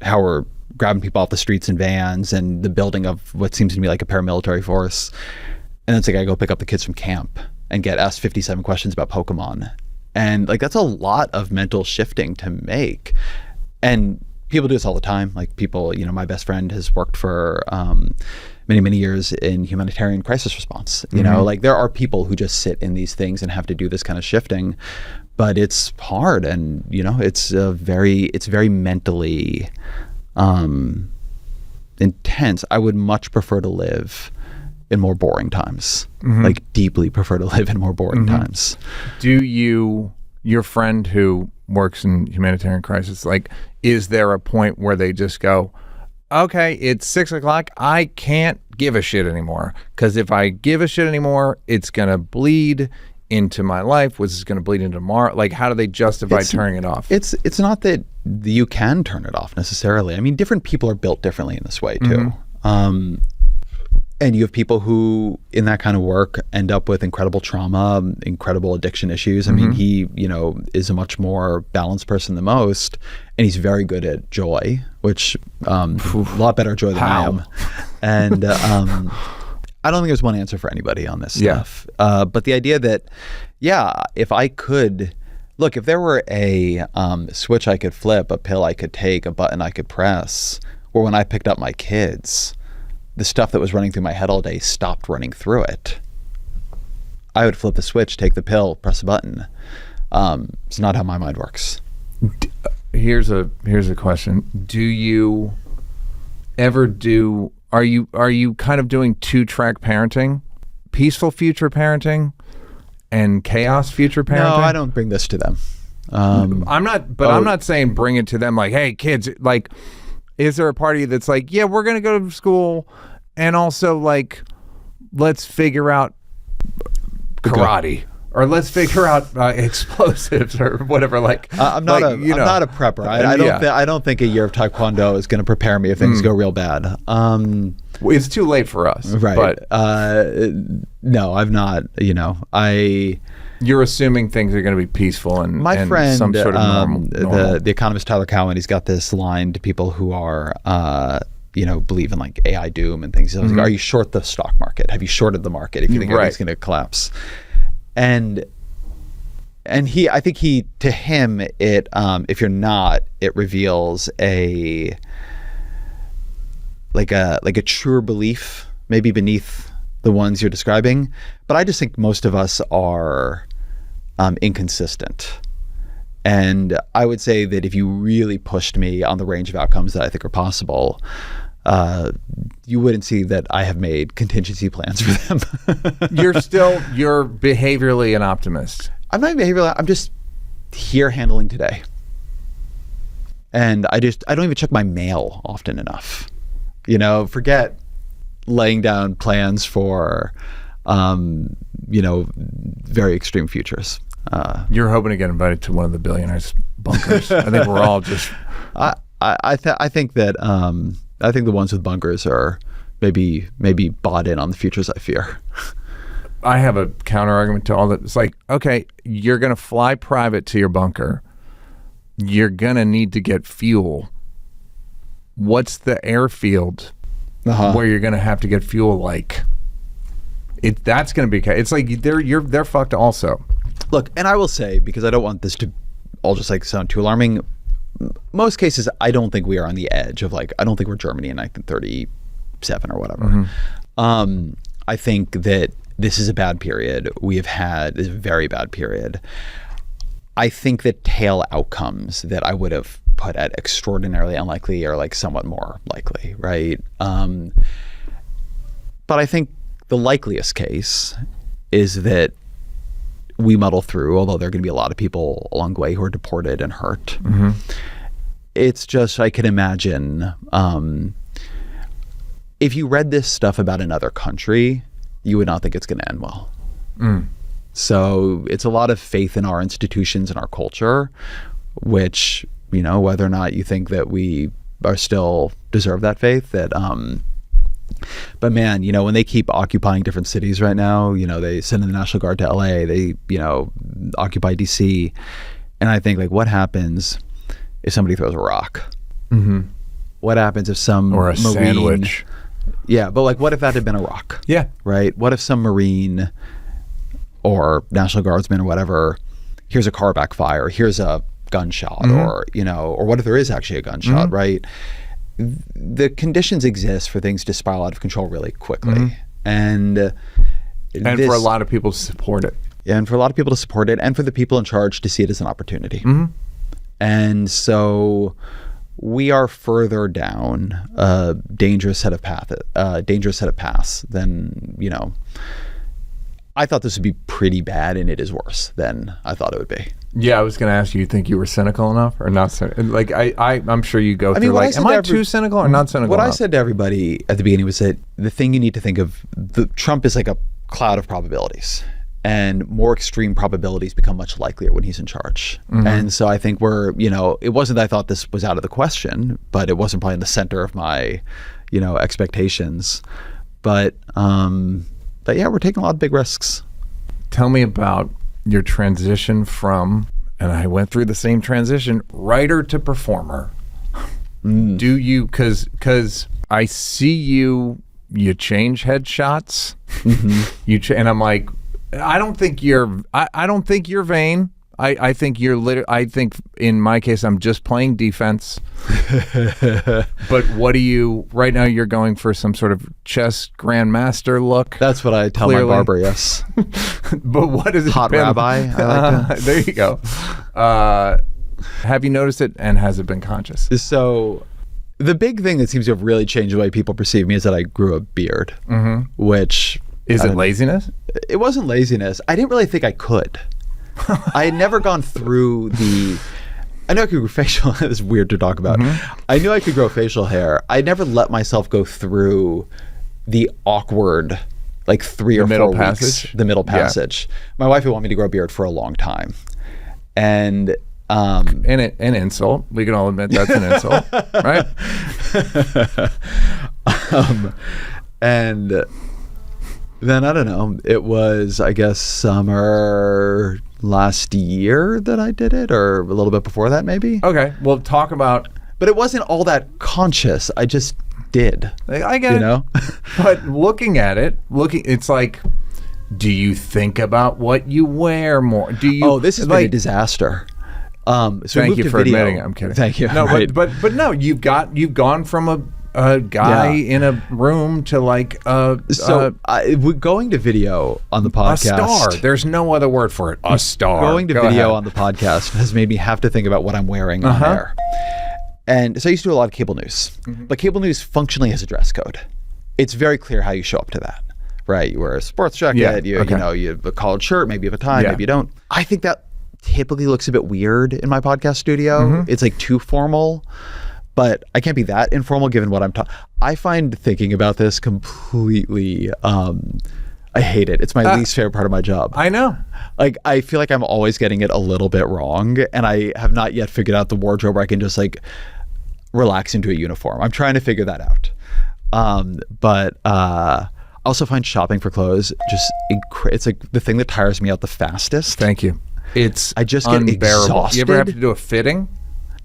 how we're grabbing people off the streets in vans and the building of what seems to me like a paramilitary force. And it's like I go pick up the kids from camp and get asked 57 questions about Pokemon. And like, that's a lot of mental shifting to make. And people do this all the time. Like people, you know, my best friend has worked for many, many years in humanitarian crisis response. You know, like there are people who just sit in these things and have to do this kind of shifting, but it's hard. And, you know, it's very mentally intense. I would much prefer to live in more boring times, like deeply prefer to live in more boring times. Do your friend who works in humanitarian crisis, like, is there a point where they just go, okay, it's 6 o'clock, I can't give a shit anymore, because if I give a shit anymore, it's going to bleed into my life, which is going to bleed into tomorrow? Like, how do they justify turning it off? It's not that you can turn it off necessarily. I mean, different people are built differently in this way too. And you have people who, in that kind of work, end up with incredible trauma, incredible addiction issues. I mean, he, you know, is a much more balanced person than most, and he's very good at joy, which a lot better joy than I am. And I don't think there's one answer for anybody on this stuff. But the idea that, if I could, look, if there were a switch I could flip, a pill I could take, a button I could press, or when I picked up my kids, the stuff that was running through my head all day stopped running through it, I would flip the switch, take the pill, press a button. It's not how my mind works. Here's a question. Do you ever are you kind of doing 2-track parenting? Peaceful future parenting and chaos future parenting? No, I don't bring this to them. I'm not saying bring it to them like, hey kids, like, is there a party that's like, yeah, we're going to go to school and also like, let's figure out karate or let's figure out explosives or whatever. Like I'm not a prepper. I don't think a year of Taekwondo is going to prepare me if things go real bad. It's too late for us, right? But no, I've not. You're assuming things are going to be peaceful and my friend, some sort of normal. The economist Tyler Cowen, he's got this line to people who are, believe in like AI doom and things. Like, are you short the stock market? Have you shorted the market if you think it's going to collapse? And I think to him, it if you're not, it reveals a truer belief, maybe beneath the ones you're describing. But I just think most of us are inconsistent. And I would say that if you really pushed me on the range of outcomes that I think are possible, you wouldn't see that I have made contingency plans for them. You're behaviorally an optimist. I'm not behaviorally. I'm just here handling today. And I don't even check my mail often enough. Forget laying down plans for, very extreme futures. You're hoping to get invited to one of the billionaires' bunkers. I think we're all just. I think that I think the ones with bunkers are maybe bought in on the futures I fear. I have a counter argument to all that. It's like, okay, you're going to fly private to your bunker. You're going to need to get fuel. What's the airfield where you're going to have to get fuel like? That's going to be. It's like they're fucked also. Look, and I will say, because I don't want this to all just like sound too alarming, most cases I don't think we are on the edge of I don't think we're Germany in 1937 or whatever. I think that this is a bad period. We have had this very bad period. I think that tail outcomes that I would have put at extraordinarily unlikely are somewhat more likely, right? But I think the likeliest case is that we muddle through, although there are going to be a lot of people along the way who are deported and hurt. It's just, I can imagine, if you read this stuff about another country, you would not think it's going to end well. So it's a lot of faith in our institutions and our culture, which, whether or not you think that we are still deserve that faith, that but man, when they keep occupying different cities right now, they send in the National Guard to LA, they, occupy DC. And I think what happens if somebody throws a rock? What happens if some or a Marine, sandwich? Yeah, but what if that had been a rock? Yeah. Right? What if some Marine or National Guardsman or whatever, here's a car backfire, here's a gunshot, or what if there is actually a gunshot, right? The conditions exist for things to spiral out of control really quickly. And for a lot of people to support it. And for a lot of people to support it, and for the people in charge to see it as an opportunity. And so we are further down a dangerous set of paths than, I thought this would be pretty bad, and it is worse than I thought it would be. Yeah, I was going to ask you think you were cynical enough or not? I'm sure you go through am I too cynical or not cynical What enough? I said to everybody at the beginning was that the thing you need to think of, Trump is like a cloud of probabilities, and more extreme probabilities become much likelier when he's in charge. And so I think it wasn't that I thought this was out of the question, but it wasn't probably in the center of my, expectations. But yeah, we're taking a lot of big risks. Tell me about your transition from, and I went through the same transition, writer to performer. Do you, because I see you change headshots. And I'm like, I don't think you're vain. I think you're I think in my case, I'm just playing defense. But what do you, right now you're going for some sort of chess grandmaster look. That's what I tell my barber, yes. But what is it? Hot rabbi. I like to. There you go. Have you noticed it, and has it been conscious? So the big thing that seems to have really changed the way people perceive me is that I grew a beard, which... Is it laziness? It wasn't laziness. I didn't really think I could. I had never gone through I knew I could grow facial. It's weird to talk about. I knew I could grow facial hair. I never let myself go through the awkward like 3 or 4 middle weeks. passage? The middle passage. My wife would want me to grow a beard for a long time. And an insult. We can all admit that's an insult, right? And then I don't know. It was, I guess, summer last year that I did it, or a little bit before that, maybe. Okay, well, talk about. But it wasn't all that conscious. I just did. I get it. But looking at it, it's like, do you think about what you wear more? Do you? Oh, this has been a disaster. So thank you for admitting it. I'm kidding. Thank you. No, right. but no, you've gone from a guy in a room to like going to video on the podcast. A star. There's no other word for it. A star. Going to video on the podcast has made me have to think about what I'm wearing on air. And so I used to do a lot of cable news, but cable news functionally has a dress code. It's very clear how you show up to that, right? You wear a sports jacket, you have a collared shirt, maybe you have a tie, maybe you don't. I think that typically looks a bit weird in my podcast studio. It's like too formal, but I can't be that informal given what I'm talking. I find thinking about this completely, I hate it. It's my least favorite part of my job. I know. Like, I feel like I'm always getting it a little bit wrong, and I have not yet figured out the wardrobe where I can just like relax into a uniform. I'm trying to figure that out. But I also find shopping for clothes just it's like the thing that tires me out the fastest. Thank you. I just get unbearable. exhausted. You ever have to do a fitting?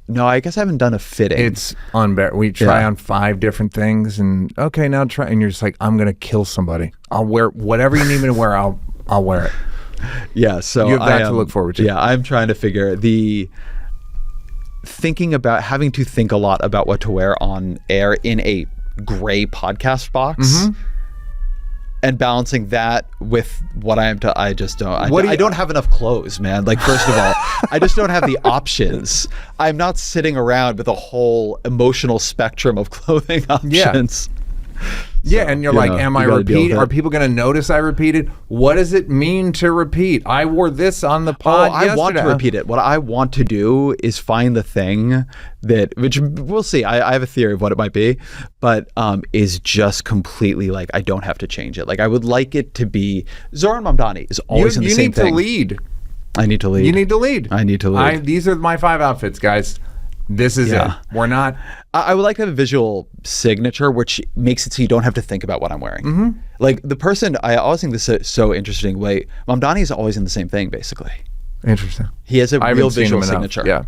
No, I guess I haven't done a fitting. It's unbearable. We try on 5 different things, and okay, now try. And you're just like, I'm gonna kill somebody. I'll wear whatever you need me to wear. I'll wear it. Yeah. So you have that to look forward to. Yeah, I'm trying to figure having to think a lot about what to wear on air in a gray podcast box. And balancing that with what I am to, I just don't. I don't have enough clothes, man. Like, first of all, I just don't have the options. I'm not sitting around with a whole emotional spectrum of clothing options. Yeah, and you're like, am I repeat? Are people going to notice I repeated? What does it mean to repeat? I wore this on the pod yesterday. I want to repeat it. What I want to do is find the thing which we'll see. I have a theory of what it might be, but is just completely like, I don't have to change it. Like, I would like it to be, Zoran Mamdani is always in the same thing. You need to lead. I need to lead. You need to lead. I need to lead. These are my 5 outfits, guys. This is it. We're not. I would like to have a visual signature, which makes it so you don't have to think about what I'm wearing. Like, the person, I always think this is so interesting. Mamdani is always in the same thing, basically. Interesting. He has a real visual signature. Yeah.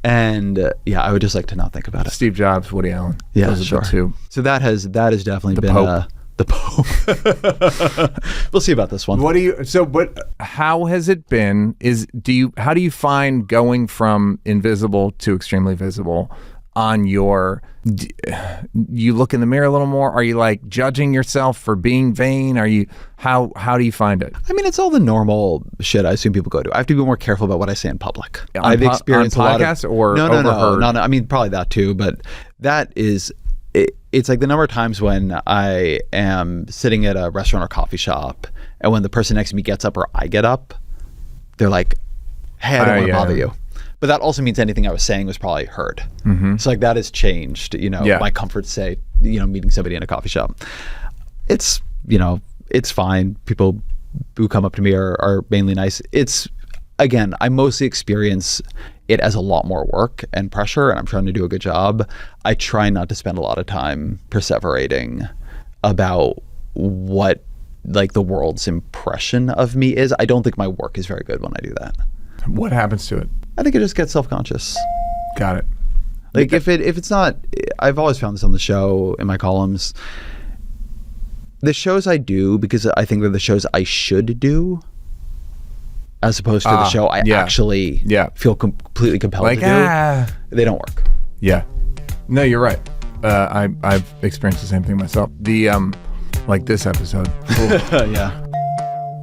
And I would just like to not think about it. Steve Jobs, Woody Allen. Yeah, those are the 2. So that has definitely been Pope. The Pope. We'll see about this one. But how has it been? How do you find going from invisible to extremely visible on your, you look in the mirror a little more? Are you like judging yourself for being vain? How do you find it? I mean, it's all the normal shit I assume people go to. I have to be more careful about what I say in public. I've experienced on a lot podcasts of, or no. I mean, probably that too, but that is, it's like the number of times when I am sitting at a restaurant or coffee shop, and when the person next to me gets up or I get up, they're like, hey, I don't want to bother you. But that also means anything I was saying was probably heard. So like that has changed, my comfort, say, meeting somebody in a coffee shop. It's, it's fine. People who come up to me are mainly nice. It's, again, I mostly experience it as a lot more work and pressure, and I'm trying to do a good job. I try not to spend a lot of time perseverating about what like the world's impression of me is. I don't think my work is very good when I do that. What happens to it? I think it just gets self-conscious. Got it. Like if it's not, I've always found this on the show in my columns. The shows I do because I think they're the shows I should do, as opposed to the show I actually feel completely compelled to do. They don't work. Yeah. No, you're right. I've experienced the same thing myself. The like this episode. Yeah.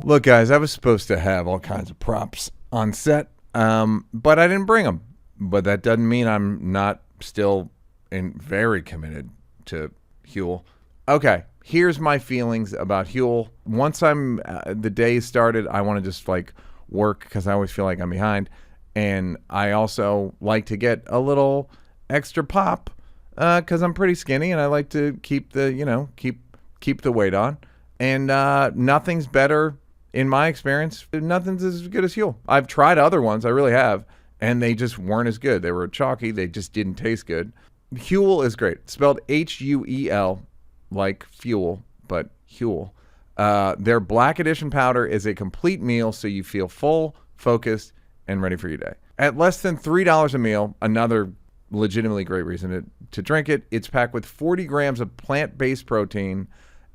Look, guys, I was supposed to have all kinds of props on set, but I didn't bring them. But that doesn't mean I'm not still very committed to Huel. Okay, here's my feelings about Huel. Once the day started, I want to just like work because I always feel like I'm behind, and I also like to get a little extra pop because I'm pretty skinny and I like to keep the keep the weight on. And nothing's better, in my experience. Nothing's as good as Huel. I've tried other ones, I really have, and they just weren't as good. They were chalky. They just didn't taste good. Huel is great. Spelled Huel, like fuel, but Huel. Their Black Edition powder is a complete meal, so you feel full, focused, and ready for your day. At less than $3 a meal, another legitimately great reason to drink it. It's packed with 40 grams of plant-based protein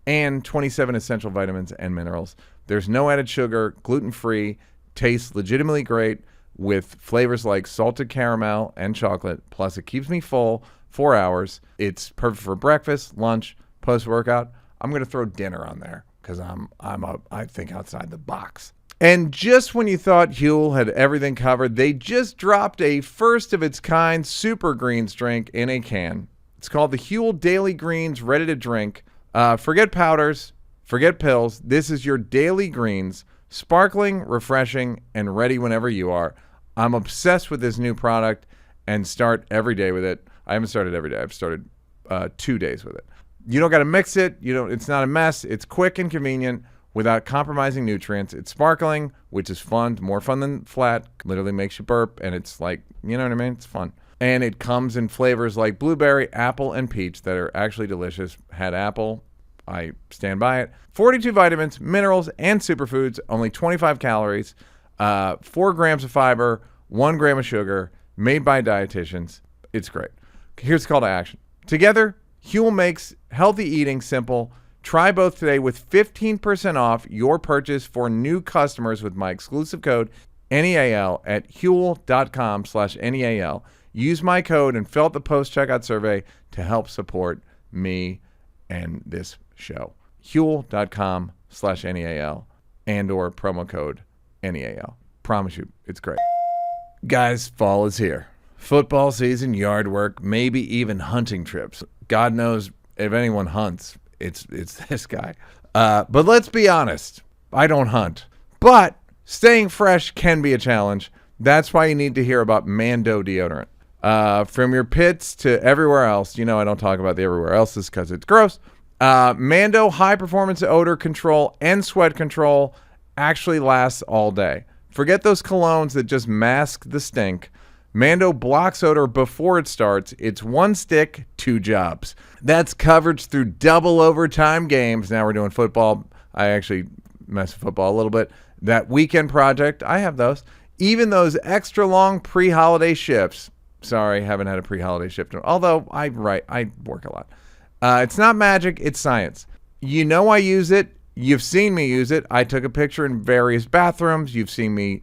and 27 essential vitamins and minerals. There's no added sugar, gluten-free, tastes legitimately great with flavors like salted caramel and chocolate. Plus, it keeps me full 4 hours. It's perfect for breakfast, lunch, post-workout. I'm going to throw dinner on there because I think outside the box. And just when you thought Huel had everything covered, they just dropped a first-of-its-kind super greens drink in a can. It's called the Huel Daily Greens Ready to Drink. Forget powders, forget pills. This is your daily greens, sparkling, refreshing, and ready whenever you are. I'm obsessed with this new product and start every day with it. I haven't started every day. I've started 2 days with it. You don't got to mix it. It's not a mess. It's quick and convenient without compromising nutrients. It's sparkling, which is fun, more fun than flat. Literally makes you burp, and it's like, you know what I mean? It's fun. And it comes in flavors like blueberry, apple, and peach that are actually delicious. Had apple. I stand by it. 42 vitamins, minerals, and superfoods. Only 25 calories. 4 grams of fiber. 1 gram of sugar. Made by dietitians. It's great. Here's the call to action. Together, Huel makes healthy eating simple. Try both today with 15% off your purchase for new customers with my exclusive code NEAL at Huel.com/NEAL. Use my code and fill out the post-checkout survey to help support me and this show. Huel.com/NEAL and or promo code NEAL. Promise you, it's great. Guys, fall is here. Football season, yard work, maybe even hunting trips. God knows if anyone hunts, it's this guy. But let's be honest, I don't hunt. But staying fresh can be a challenge. That's why you need to hear about Mando deodorant. From your pits to everywhere else. I don't talk about the everywhere else's because it's gross. Mando high-performance odor control and sweat control actually lasts all day. Forget those colognes that just mask the stink. Mando blocks odor before it starts. It's 1 stick, 2 jobs. That's coverage through double overtime games. Now we're doing football. I actually mess with football a little bit. That weekend project, I have those. Even those extra long pre-holiday shifts. Sorry, haven't had a pre-holiday shift. Although I work a lot. It's not magic, it's science. I use it. You've seen me use it. I took a picture in various bathrooms. You've seen me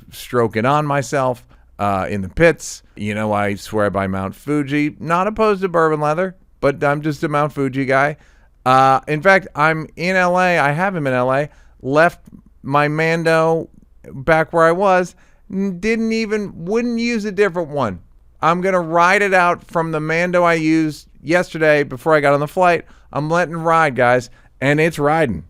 stroke it on myself. In the pits. I swear by Mount Fuji. Not opposed to bourbon leather, but I'm just a Mount Fuji guy. In fact, I'm in LA. I have him in LA. Left my Mando back where I was. Wouldn't use a different one. I'm going to ride it out from the Mando I used yesterday before I got on the flight. I'm letting it ride, guys. And it's riding.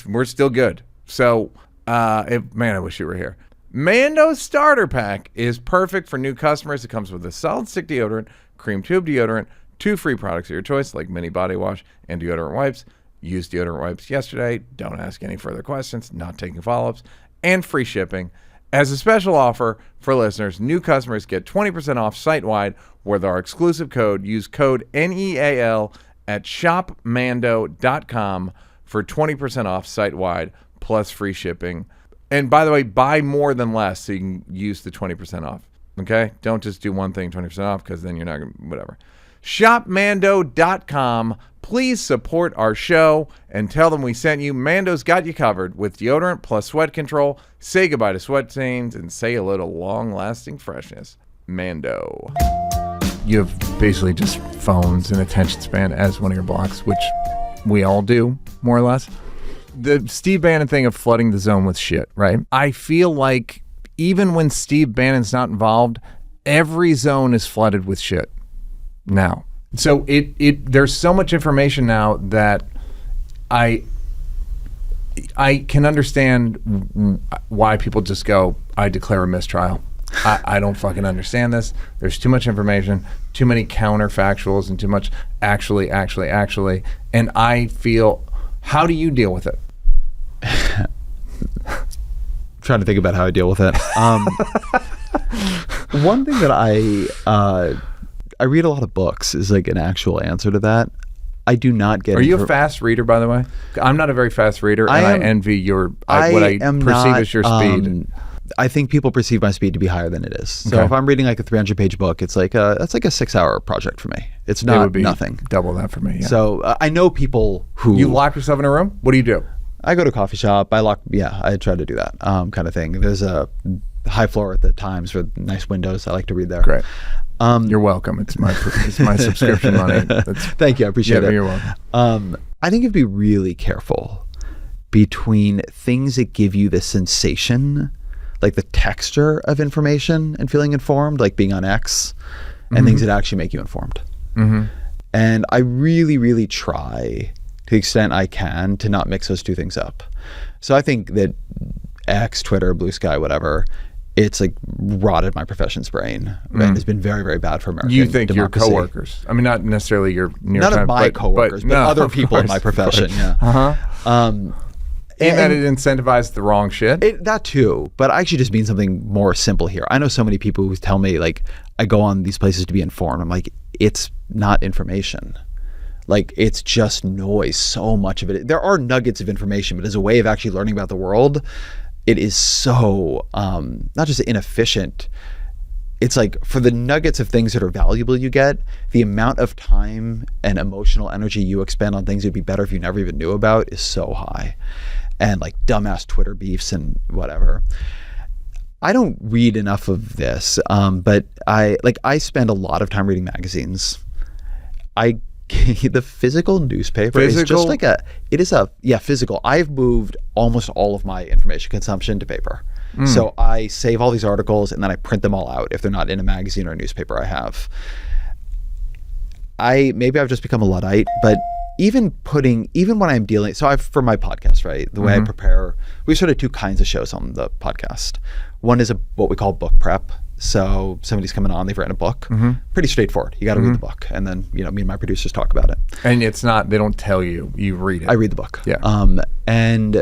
We're still good. So, I wish you were here. Mando's starter pack is perfect for new customers. It comes with a solid stick deodorant, cream tube deodorant, 2 free products of your choice like mini body wash and deodorant wipes. Used deodorant wipes yesterday. Don't ask any further questions. Not taking follow-ups. And free shipping. As a special offer for listeners, new customers get 20% off site-wide with our exclusive code. Use code NEAL at shopmando.com for 20% off site-wide plus free shipping. And by the way, buy more than less so you can use the 20% off. Okay? Don't just do one thing 20% off because then you're not going to, whatever. Shopmando.com. Please support our show and tell them we sent you. Mando's got you covered with deodorant plus sweat control. Say goodbye to sweat stains and say hello to long-lasting freshness. Mando. You have basically just phones and attention span as one of your blocks, which we all do, more or less. The Steve Bannon thing of flooding the zone with shit, right? I feel like even when Steve Bannon's not involved, every zone is flooded with shit now. So there's so much information now that I can understand why people just go, I declare a mistrial. I don't fucking understand this. There's too much information, too many counterfactuals, and too much actually. And I feel How do you deal with it? Trying to think about how I deal with it. One thing that I read a lot of books is like an actual answer to that. I do not get. Are you a fast reader, by the way? I'm not a very fast reader, and I envy what I perceive as your speed. I think people perceive my speed to be higher than it is. So if I'm reading like a 300-page book, it's like that's like a 6-hour project for me. It's not would be nothing. Double that for me. Yeah. So I know people who you lock yourself in a room. What do you do? I go to a coffee shop. I try to do that kind of thing. There's a high floor at the Times with nice windows. I like to read there. Great. You're welcome. It's my subscription money. Thank you. I appreciate it. You're welcome. I think you'd be really careful between things that give you the sensation, like the texture of information and feeling informed, like being on X, and things that actually make you informed. Mm-hmm. And I really, really try to the extent I can to not mix those two things up. So I think that X, Twitter, Blue Sky, whatever, it's like rotted my profession's brain and it's been very, very bad for American You think democracy. your coworkers? I mean, not necessarily your None of my coworkers, but other people in my profession. Yeah. And that it incentivized the wrong shit? That too, but I actually just mean something more simple here. I know so many people who tell me, like, I go on these places to be informed. I'm like, it's not information. Like, it's just noise, so much of it. There are nuggets of information, but as a way of actually learning about the world, it is so not just inefficient. It's like for the nuggets of things that are valuable you get, the amount of time and emotional energy you expend on things that'd be better if you never even knew about is so high. And like dumbass Twitter beefs and whatever. I don't read enough of this, but I spend a lot of time reading magazines. The physical newspaper is just like physical. I've moved almost all of my information consumption to paper. So I save all these articles and then I print them all out if they're not in a magazine or a newspaper I have. Maybe I've just become a Luddite, but even when I'm dealing, for my podcast, right, the way I prepare, we sort of two kinds of shows on the podcast. One is what we call book prep. So somebody's coming on, they've written a book, pretty straightforward. You got to read the book. And then, me and my producers talk about it. And it's not, they don't tell you, you read it. I read the book. Yeah. And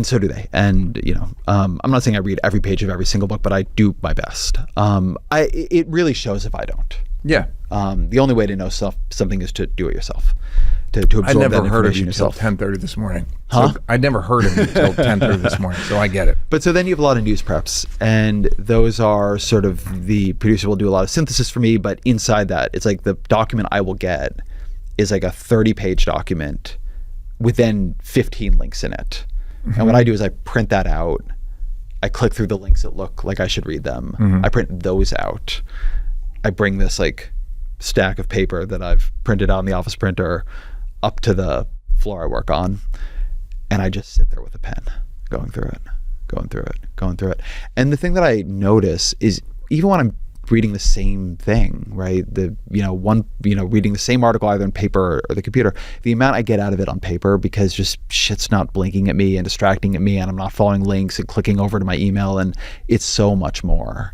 so do they. And, I'm not saying I read every page of every single book, but I do my best. It really shows if I don't. Yeah. The only way to know something is to do it yourself. To absorb that information yourself. I never heard of you until 10:30 this morning. Huh? So I never heard of you until 10:30 this morning, so I get it. But so then you have a lot of news preps, and those are sort of, the producer will do a lot of synthesis for me, but inside that, it's like the document I will get is like a 30-page document with then 15 links in it. And what I do is I print that out. I click through the links that look like I should read them. I print those out. I bring this like stack of paper that I've printed out on the office printer up to the floor I work on, and I just sit there with a pen going through it. And the thing that I notice is even when I'm reading the same thing, right, reading the same article either on paper or the computer, the amount I get out of it on paper, because just shit's not blinking at me and distracting at me, and I'm not following links and clicking over to my email, and it's so much more.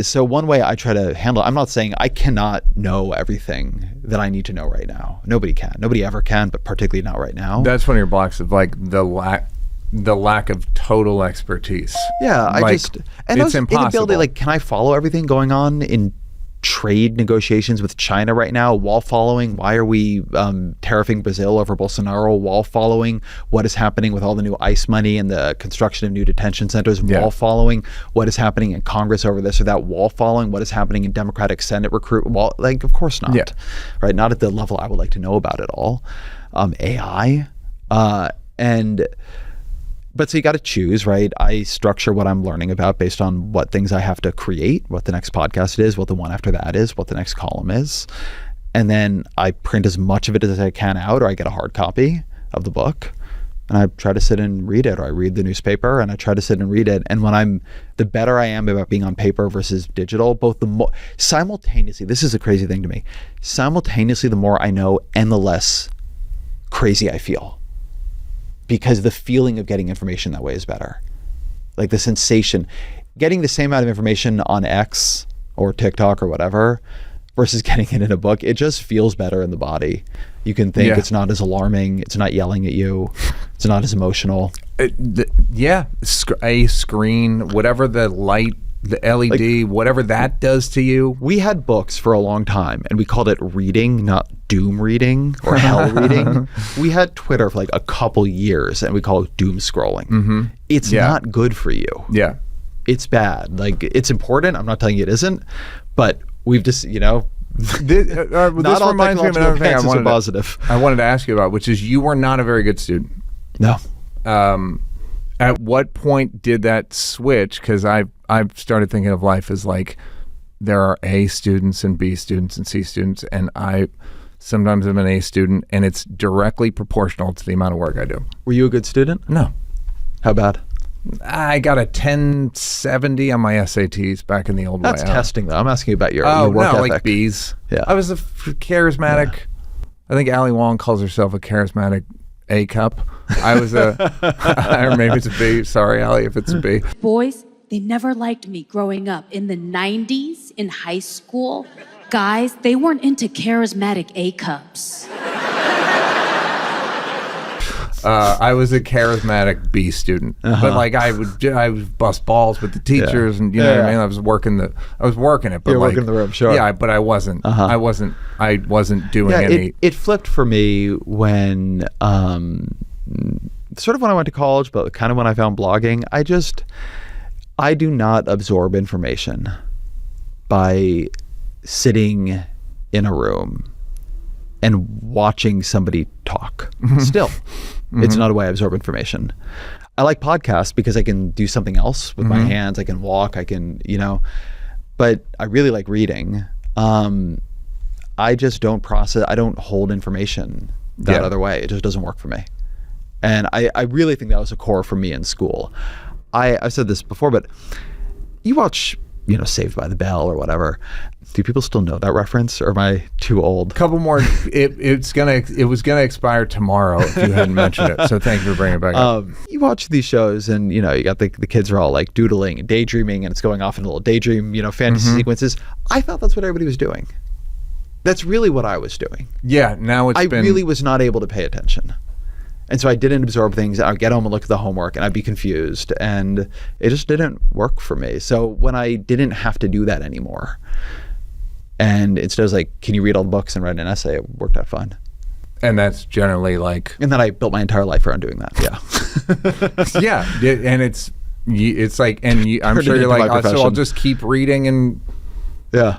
So one way I try to handle it, I'm not saying I cannot know everything that I need to know right now. Nobody can. Nobody ever can, but particularly not right now. That's one of your blocks of like the lack of total expertise. Yeah, it's impossible. Like, can I follow everything going on in trade negotiations with China right now while following why are we tariffing Brazil over Bolsonaro, while following what is happening with all the new ICE money and the construction of new detention centers, while following what is happening in Congress over this or that, while following what is happening in Democratic Senate like, of course not. Right? Not at the level I would like to know about it all. AI but so you got to choose, right? I structure what I'm learning about based on what things I have to create, what the next podcast is, what the one after that is, what the next column is. And then I print as much of it as I can out, or I get a hard copy of the book and I try to sit and read it, or I read the newspaper and I try to sit and read it. And the better I am about being on paper versus digital, simultaneously, this is a crazy thing to me, simultaneously the more I know and the less crazy I feel. Because the feeling of getting information that way is better. Like the sensation, getting the same amount of information on X or TikTok or whatever versus getting it in a book, it just feels better in the body. You can think it's not as alarming. It's not yelling at you. It's not as emotional. A screen, whatever the light, the LED, whatever that does to you. We had books for a long time, and we called it reading, not doom reading or hell reading. We had Twitter for like a couple years, and we call it doom scrolling. It's not good for you. Yeah. It's bad. Like, it's important. I'm not telling you it isn't, but we've just, this not all reminds me of another thing I wanted to ask you about, which is you were not a very good student. No. At what point did that switch? Because I've started thinking of life as like there are A students and B students and C students, and I sometimes am an A student, and it's directly proportional to the amount of work I do. Were you a good student? No. How bad? I got a 1070 on my SATs back in the old way. That's testing, though. I'm asking you about your work ethic. Like B's. Yeah. I was a charismatic. Yeah. I think Ali Wong calls herself a charismatic A cup. I was or maybe it's a B. Sorry, Ali, if it's a B. Boys, they never liked me growing up. In the 90s, in high school, guys, they weren't into charismatic A cups. I was a charismatic B student, but like I would bust balls with the teachers, and you know what I mean. I was working it, but you're like, working in the room, sure. Yeah, but I wasn't doing any. It flipped for me when, sort of when I went to college, but kind of when I found blogging. I do not absorb information by sitting in a room and watching somebody talk. Still. It's not a way I absorb information. I like podcasts because I can do something else with my hands. I can walk. I can, but I really like reading. I just don't process. I don't hold information that other way. It just doesn't work for me. And I really think that was a core for me in school. I've said this before, but you watch, Saved by the Bell or whatever. Do people still know that reference, or am I too old? Couple more. It was gonna expire tomorrow if you hadn't mentioned it. So thank you for bringing it back up. You watch these shows, and you got the kids are all like doodling and daydreaming, and it's going off in little daydream, fantasy sequences. I thought that's what everybody was doing. That's really what I was doing. Yeah. Now I really was not able to pay attention. And so I didn't absorb things. I'd get home and look at the homework, and I'd be confused, and it just didn't work for me. So when I didn't have to do that anymore, and instead I was like, can you read all the books and write an essay? It worked out fine. And that's generally like... And then I built my entire life around doing that, yeah. And it's like, and I'm sure you're like, so I'll just keep reading and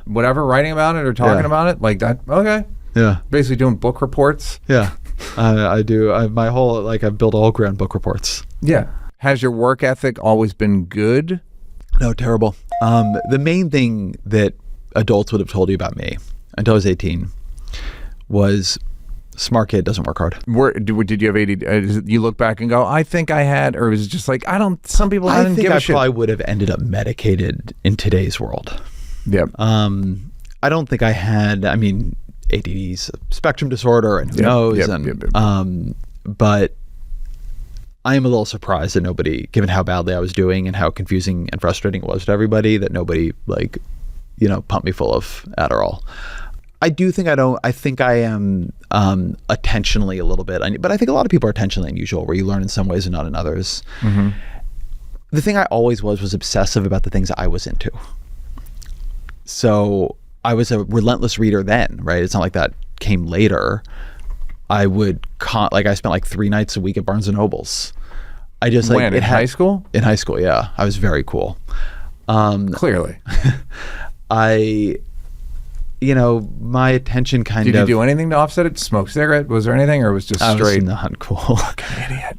whatever, writing about it or talking about it, like that. Okay. Yeah. Basically doing book reports. Yeah. I do. I've built all grand book reports. Yeah. Has your work ethic always been good? No, terrible. The main thing that adults would have told you about me until I was 18 was smart kid doesn't work hard. Did you have ADD? You look back and go, I think I had, or was it just like, some people didn't give a shit? I probably would have ended up medicated in today's world. Yeah. I don't think I had, ADD's a spectrum disorder, and who knows? But I am a little surprised that nobody, given how badly I was doing and how confusing and frustrating it was to everybody, that nobody pumped me full of Adderall. I think I am attentionally a little bit, but I think a lot of people are attentionally unusual, where you learn in some ways and not in others. The thing I always was obsessive about the things I was into. So I was a relentless reader then, right? It's not like that came later. I spent like 3 nights a week at Barnes and Nobles. I just in high school? In high school, yeah. I was very cool. Clearly. My attention kind of... Did you do anything to offset it? Smoke cigarette? Was there anything, or was just straight? I was not cool. Fucking idiot.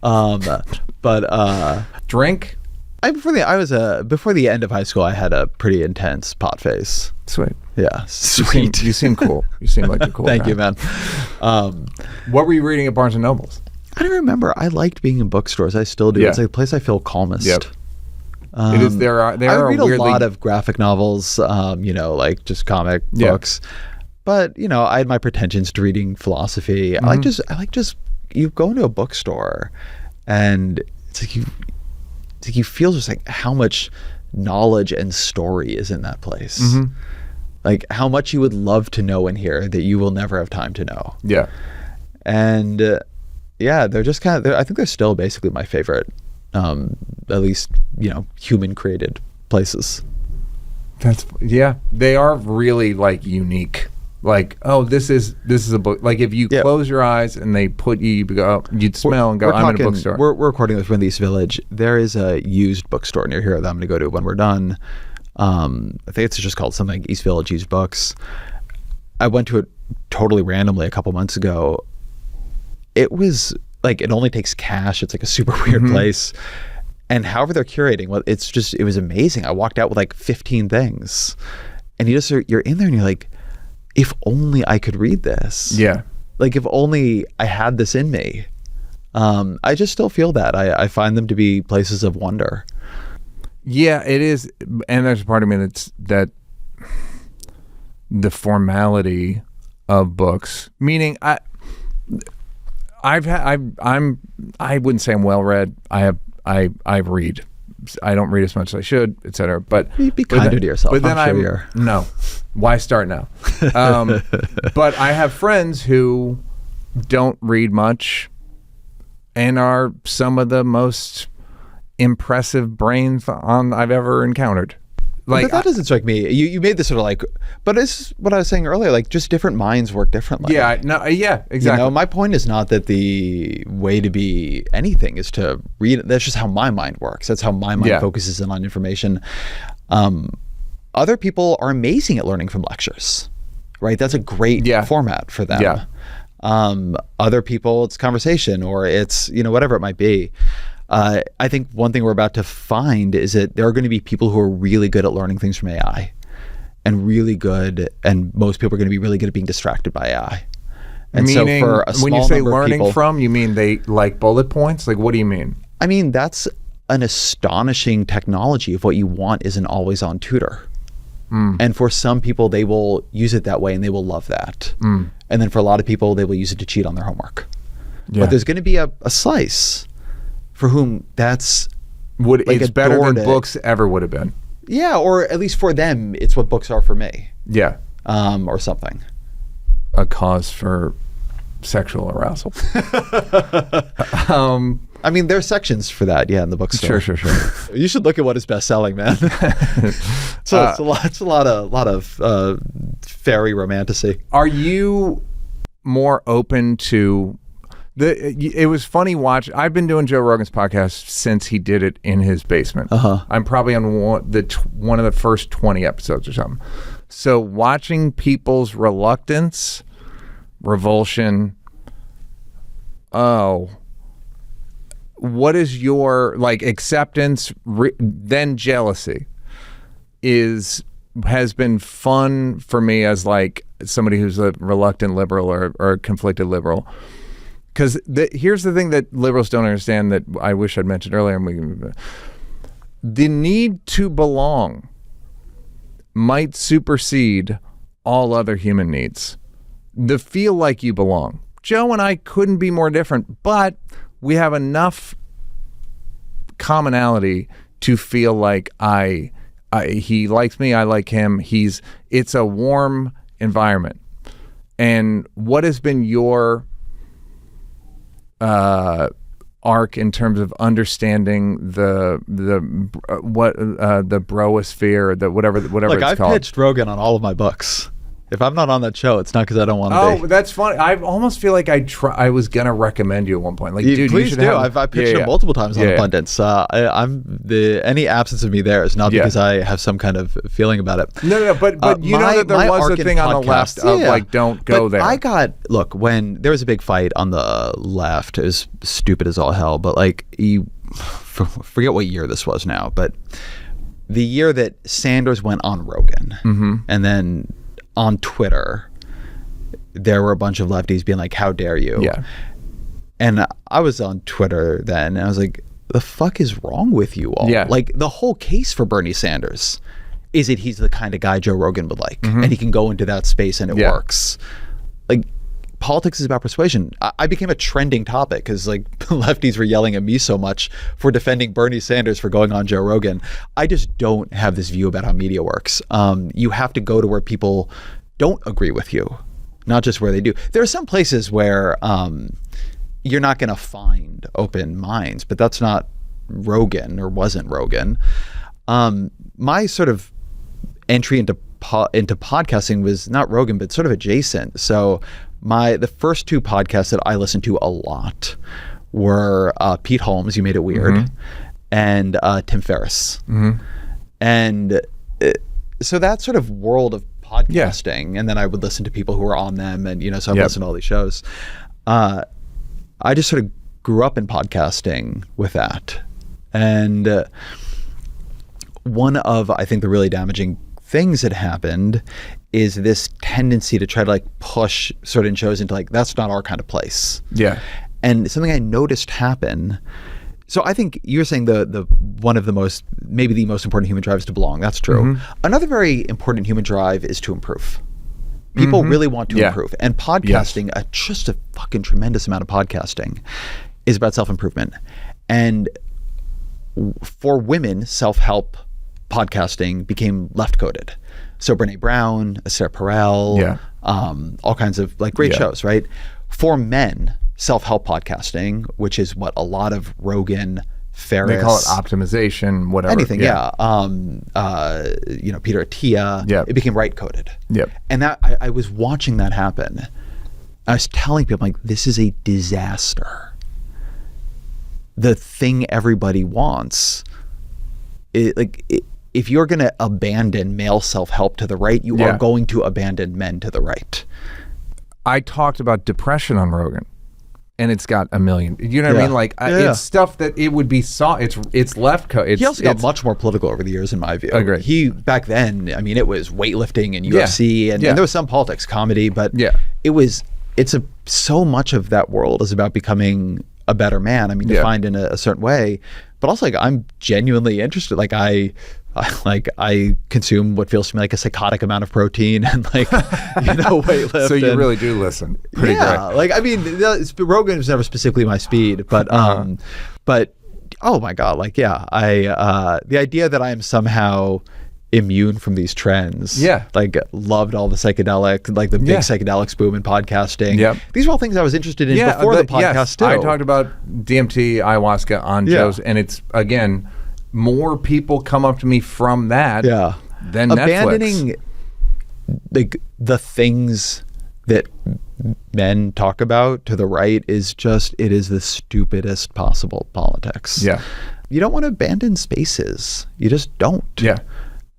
Drink? Before the end of high school, I had a pretty intense pot face. Sweet. Yeah, sweet. You seem cool. You seem like a cool Thank guy. you, man. What were you reading at Barnes and Nobles? I don't remember. I liked being in bookstores. I still do. Yeah. It's like a place I feel calmest. Yep. It is. I read a lot of graphic novels. Like just comic books. But I had my pretensions to reading philosophy. I like just you go into a bookstore, and it's like you feel just like how much knowledge and story is in that place. like how much you would love to know in here that you will never have time to know. Yeah. And yeah, they're just kind of, I think they're still basically my favorite, at least, human created places. They are really like unique. Like, oh, this is a book. Like if you close your eyes and they put you'd smell and go, I'm in a bookstore. We're recording this from the East Village. There is a used bookstore near here that I'm going to go to when we're done. I think it's just called something like East Village Used Books. I went to it totally randomly a couple months ago. It was like, it only takes cash. It's like a super weird place. And however they're curating, well, it was amazing. I walked out with like 15 things. And you're in there and you're like, if only I could read this. Yeah. Like if only I had this in me. I just still feel that. I find them to be places of wonder. Yeah, it is. And there's a part of me that the formality of books, meaning I wouldn't say I'm well read. I read. I don't read as much as I should, etc. But be kinder to yourself. But then no. Why start now? But I have friends who don't read much and are some of the most impressive brains I've ever encountered. Like, but that doesn't strike me. You made this sort of like, but it's what I was saying earlier. Like, just different minds work differently. Yeah. No. Yeah. Exactly. My point is not that the way to be anything is to read. That's just how my mind works. That's how my mind focuses in on information. Other people are amazing at learning from lectures, right? That's a great format for them. Yeah. Other people, it's conversation or it's whatever it might be. I think one thing we're about to find is that there are going to be people who are really good at learning things from AI and most people are going to be really good at being distracted by AI. And meaning, so for a small when you say number learning of people, from, you mean they like bullet points? Like, what do you mean? I mean, that's an astonishing technology if what you want is an always on tutor. And for some people, they will use it that way and they will love that. And then for a lot of people, they will use it to cheat on their homework. Yeah. But there's going to be a slice for whom it's better than books ever would have been. Yeah, or at least for them, it's what books are for me. Yeah. Or something. A cause for sexual arousal. I mean, there's sections for that, in the bookstore. Sure. You should look at what is best selling, man. So it's a lot of fairy romantasy. Are you more open to it was funny I've been doing Joe Rogan's podcast since he did it in his basement. I'm probably on one of the first 20 episodes or something. So watching people's reluctance, revulsion, what is your acceptance, then jealousy has been fun for me as somebody who's a reluctant liberal or a conflicted liberal. Because here's the thing that liberals don't understand that I wish I'd mentioned earlier. The need to belong might supersede all other human needs. The feel like you belong. Joe and I couldn't be more different, but we have enough commonality to feel like he likes me, I like him. It's a warm environment. And what has been your arc in terms of understanding the broosphere, the whatever Look, it's I've called. I've pitched Rogan on all of my books. If I'm not on that show, it's not because I don't want to be. Oh, that's funny. I almost feel like I was gonna recommend you at one point. Dude, please you should do. have. I've pitched it multiple times on Abundance. Any absence of me there is not because I have some kind of feeling about it. No. But you know that there was a thing on the left of don't go there. When there was a big fight on the left, it was stupid as all hell. But forget what year this was now. But the year that Sanders went on Rogan, and then on Twitter, there were a bunch of lefties being like, how dare you? Yeah. And I was on Twitter then, and I was like, the fuck is wrong with you all? Yeah. The whole case for Bernie Sanders is that he's the kind of guy Joe Rogan would like, and he can go into that space and it works. politics is about persuasion. I became a trending topic because like lefties were yelling at me so much for defending Bernie Sanders for going on Joe Rogan. I just don't have this view about how media works. You have to go to where people don't agree with you, not just where they do. There are some places where you're not going to find open minds, but that's not Rogan or wasn't Rogan. My sort of entry into podcasting was not Rogan, but sort of adjacent. So the first two podcasts that I listened to a lot were Pete Holmes, You Made It Weird, and Tim Ferriss. And so that sort of world of podcasting, and then I would listen to people who were on them, and so I've listened to all these shows. I just sort of grew up in podcasting with that. And one of, I think, the really damaging things that happened is this tendency to try to like push certain shows into like, that's not our kind of place. Yeah. And something I noticed happen. So I think you're saying the one of the most, maybe the most important human drive is to belong. That's true. Another very important human drive is to improve. People really want to improve. And podcasting, just a fucking tremendous amount of podcasting is about self-improvement. And for women, self-help podcasting became left-coded. So Brene Brown, Esther Perel, all kinds of like great shows, right? For men, self-help podcasting, which is what a lot of Rogan, Ferriss, they call it optimization, whatever. Anything, Peter Attia, it became right-coded. And that I was watching that happen. I was telling people, like, this is a disaster. The thing everybody wants, if you're going to abandon male self-help to the right, you are going to abandon men to the right. I talked about depression on Rogan, and it's got a million. You know what I mean? Like, it's stuff that it would be it's left. He also got much more political over the years, in my view. I agree. He, back then, I mean, it was weightlifting and UFC, and there was some politics, comedy, but so much of that world is about becoming a better man. I mean, defined in a certain way, but also like I'm genuinely interested. Like I consume what feels to me like a psychotic amount of protein and like weightlift. So you really do listen. Pretty great. Like I mean, Rogan was never specifically my speed, but oh my god, like the idea that I am somehow immune from these trends. Like loved all the psychedelic, like the big psychedelics boom in podcasting. These were all things I was interested in before the podcast too. I talked about DMT, ayahuasca on Joe's, and it's again, more people come up to me from that than abandoning Netflix. the things that men talk about to the right is just, it is the stupidest possible politics. You don't want to abandon spaces. You just don't.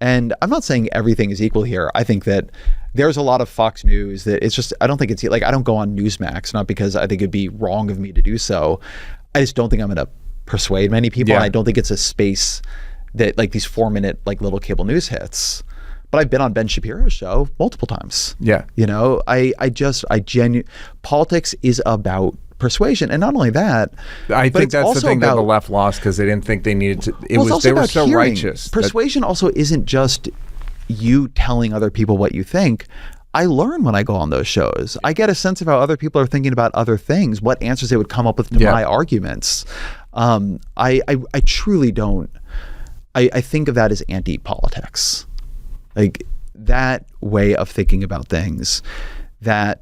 And I'm not saying everything is equal here. I think that there's a lot of Fox News that it's just, I don't think it's like, I don't go on Newsmax, not because I think it'd be wrong of me to do so. I just don't think I'm going to persuade many people. And I don't think it's a space that like these 4-minute like little cable news hits. But I've been on Ben Shapiro's show multiple times. Politics is about persuasion, and not only that, I think that's the thing that the left lost because they didn't think they needed to. They were so righteous. Persuasion also isn't just you telling other people what you think. I learn when I go on those shows. I get a sense of how other people are thinking about other things, what answers they would come up with to my arguments. I truly don't. I think of that as anti-politics. Like that way of thinking about things, that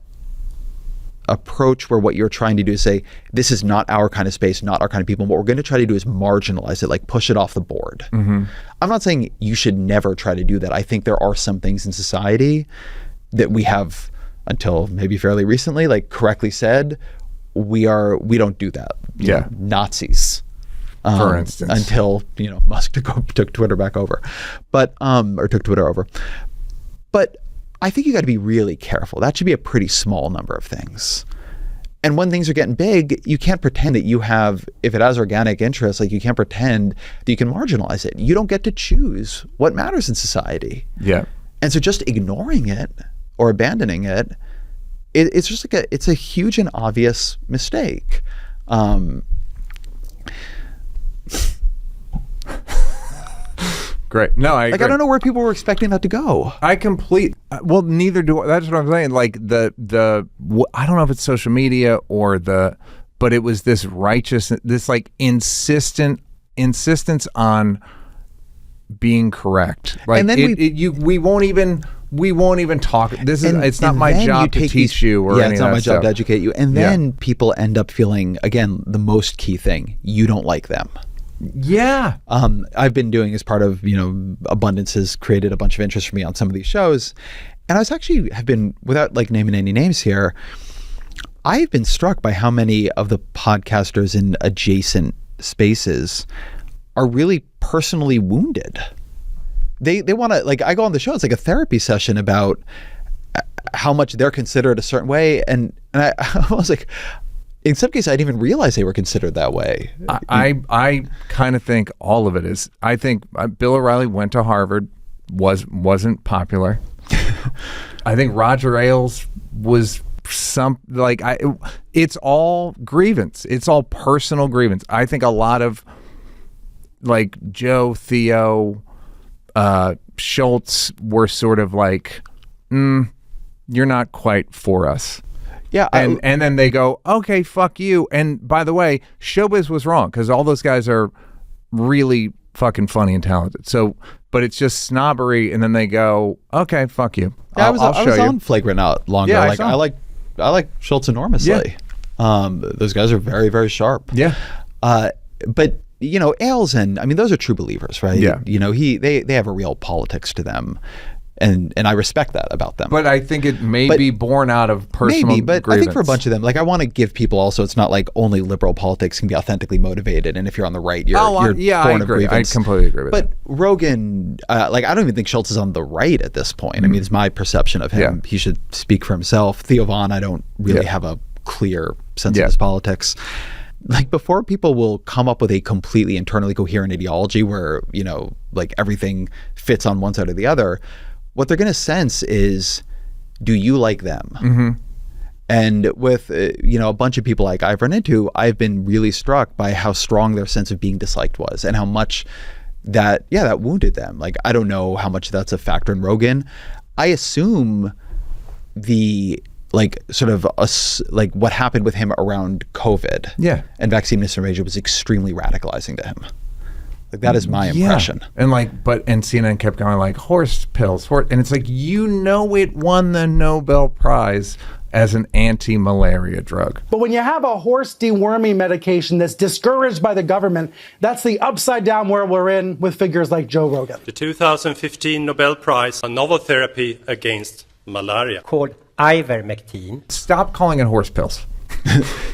approach where what you're trying to do is say, this is not our kind of space, not our kind of people. What we're going to try to do is marginalize it, like push it off the board. I'm not saying you should never try to do that. I think there are some things in society that we have, until maybe fairly recently, like correctly said, we don't do that. You know, Nazis, for instance, until Musk took Twitter back over, or took Twitter over. But I think you got to be really careful. That should be a pretty small number of things. And when things are getting big, you can't pretend that you have, if it has organic interests, like you can't pretend that you can marginalize it. You don't get to choose what matters in society. And so just ignoring it or abandoning it, it's just like it's a huge and obvious mistake. Great. No, I agree. I don't know where people were expecting that to go. Well, neither do I. That's what I'm saying. Like I don't know if it's social media but it was this this like insistence on being correct. Like, and then we won't even talk. It's not my job to teach you or any of that stuff. It's not my job to educate you. And then people end up feeling, again, the most key thing, you don't like them. Yeah. I've been doing, as part of, Abundance has created a bunch of interest for me on some of these shows. And have been, without like naming any names here, I've been struck by how many of the podcasters in adjacent spaces are really personally wounded. They want to, like, I go on the show, it's like a therapy session about how much they're considered a certain way. And I was like, in some cases, I didn't even realize they were considered that way. I kind of think all of it is. I think Bill O'Reilly went to Harvard, wasn't popular. I think Roger Ailes was it's all grievance. It's all personal grievance. I think a lot of like Joe, Theo, Schultz were sort of like, you're not quite for us. Yeah. And then they go, okay, fuck you. And by the way, Showbiz was wrong because all those guys are really fucking funny and talented. So, but it's just snobbery. And then they go, okay, fuck you. Yeah, I'll show you. I was on Flagrant not longer. Yeah, I like Schultz enormously. Yeah. Those guys are very, very sharp. Yeah. But Ailes those are true believers, right? Yeah. They have a real politics to them. And I respect that about them. But I think it may be born out of personal grievance. I think for a bunch of them, like, I want to give people also, it's not like only liberal politics can be authentically motivated. And if you're on the right, you're born of grievance. I completely agree with that. But Rogan, I don't even think Schultz is on the right at this point. I mean, it's my perception of him. Yeah. He should speak for himself. Theo Von, I don't really have a clear sense of his politics. Like, before people will come up with a completely internally coherent ideology where, like everything fits on one side or the other, what they're going to sense is, do you like them? Mm-hmm. And with, a bunch of people like I've run into, I've been really struck by how strong their sense of being disliked was and how much that wounded them. Like, I don't know how much that's a factor in Rogan. I assume what happened with him around COVID and vaccine misinformation was extremely radicalizing to him. Like, that is my impression. And CNN kept going like, horse pills, and it's like, it won the Nobel Prize as an anti-malaria drug. But when you have a horse deworming medication that's discouraged by the government, that's the upside down world we're in with figures like Joe Rogan. The 2015 Nobel Prize, a novel therapy against malaria. Called ivermectin. Stop calling it horse pills.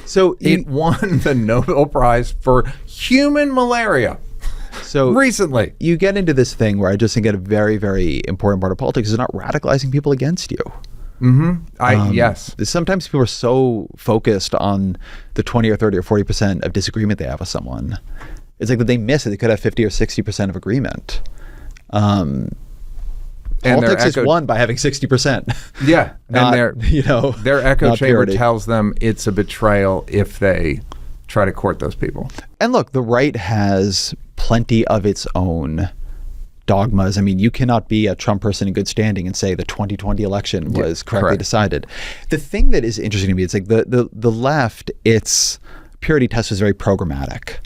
So it won the Nobel Prize for human malaria. So recently, you get into this thing where I just think a very, very important part of politics is not radicalizing people against you. Mm-hmm. Yes. Sometimes people are so focused on the 20 or 30 or 40% of disagreement they have with someone. It's like that they miss it. They could have 50 or 60% of agreement. Politics is won by having 60%. Yeah. Not, their echo chamber tells them it's a betrayal if they try to court those people. And look, the right has plenty of its own dogmas. I mean, you cannot be a Trump person in good standing and say the 2020 election was correctly decided. The thing that is interesting to me, it's like the left, its purity test was very programmatic.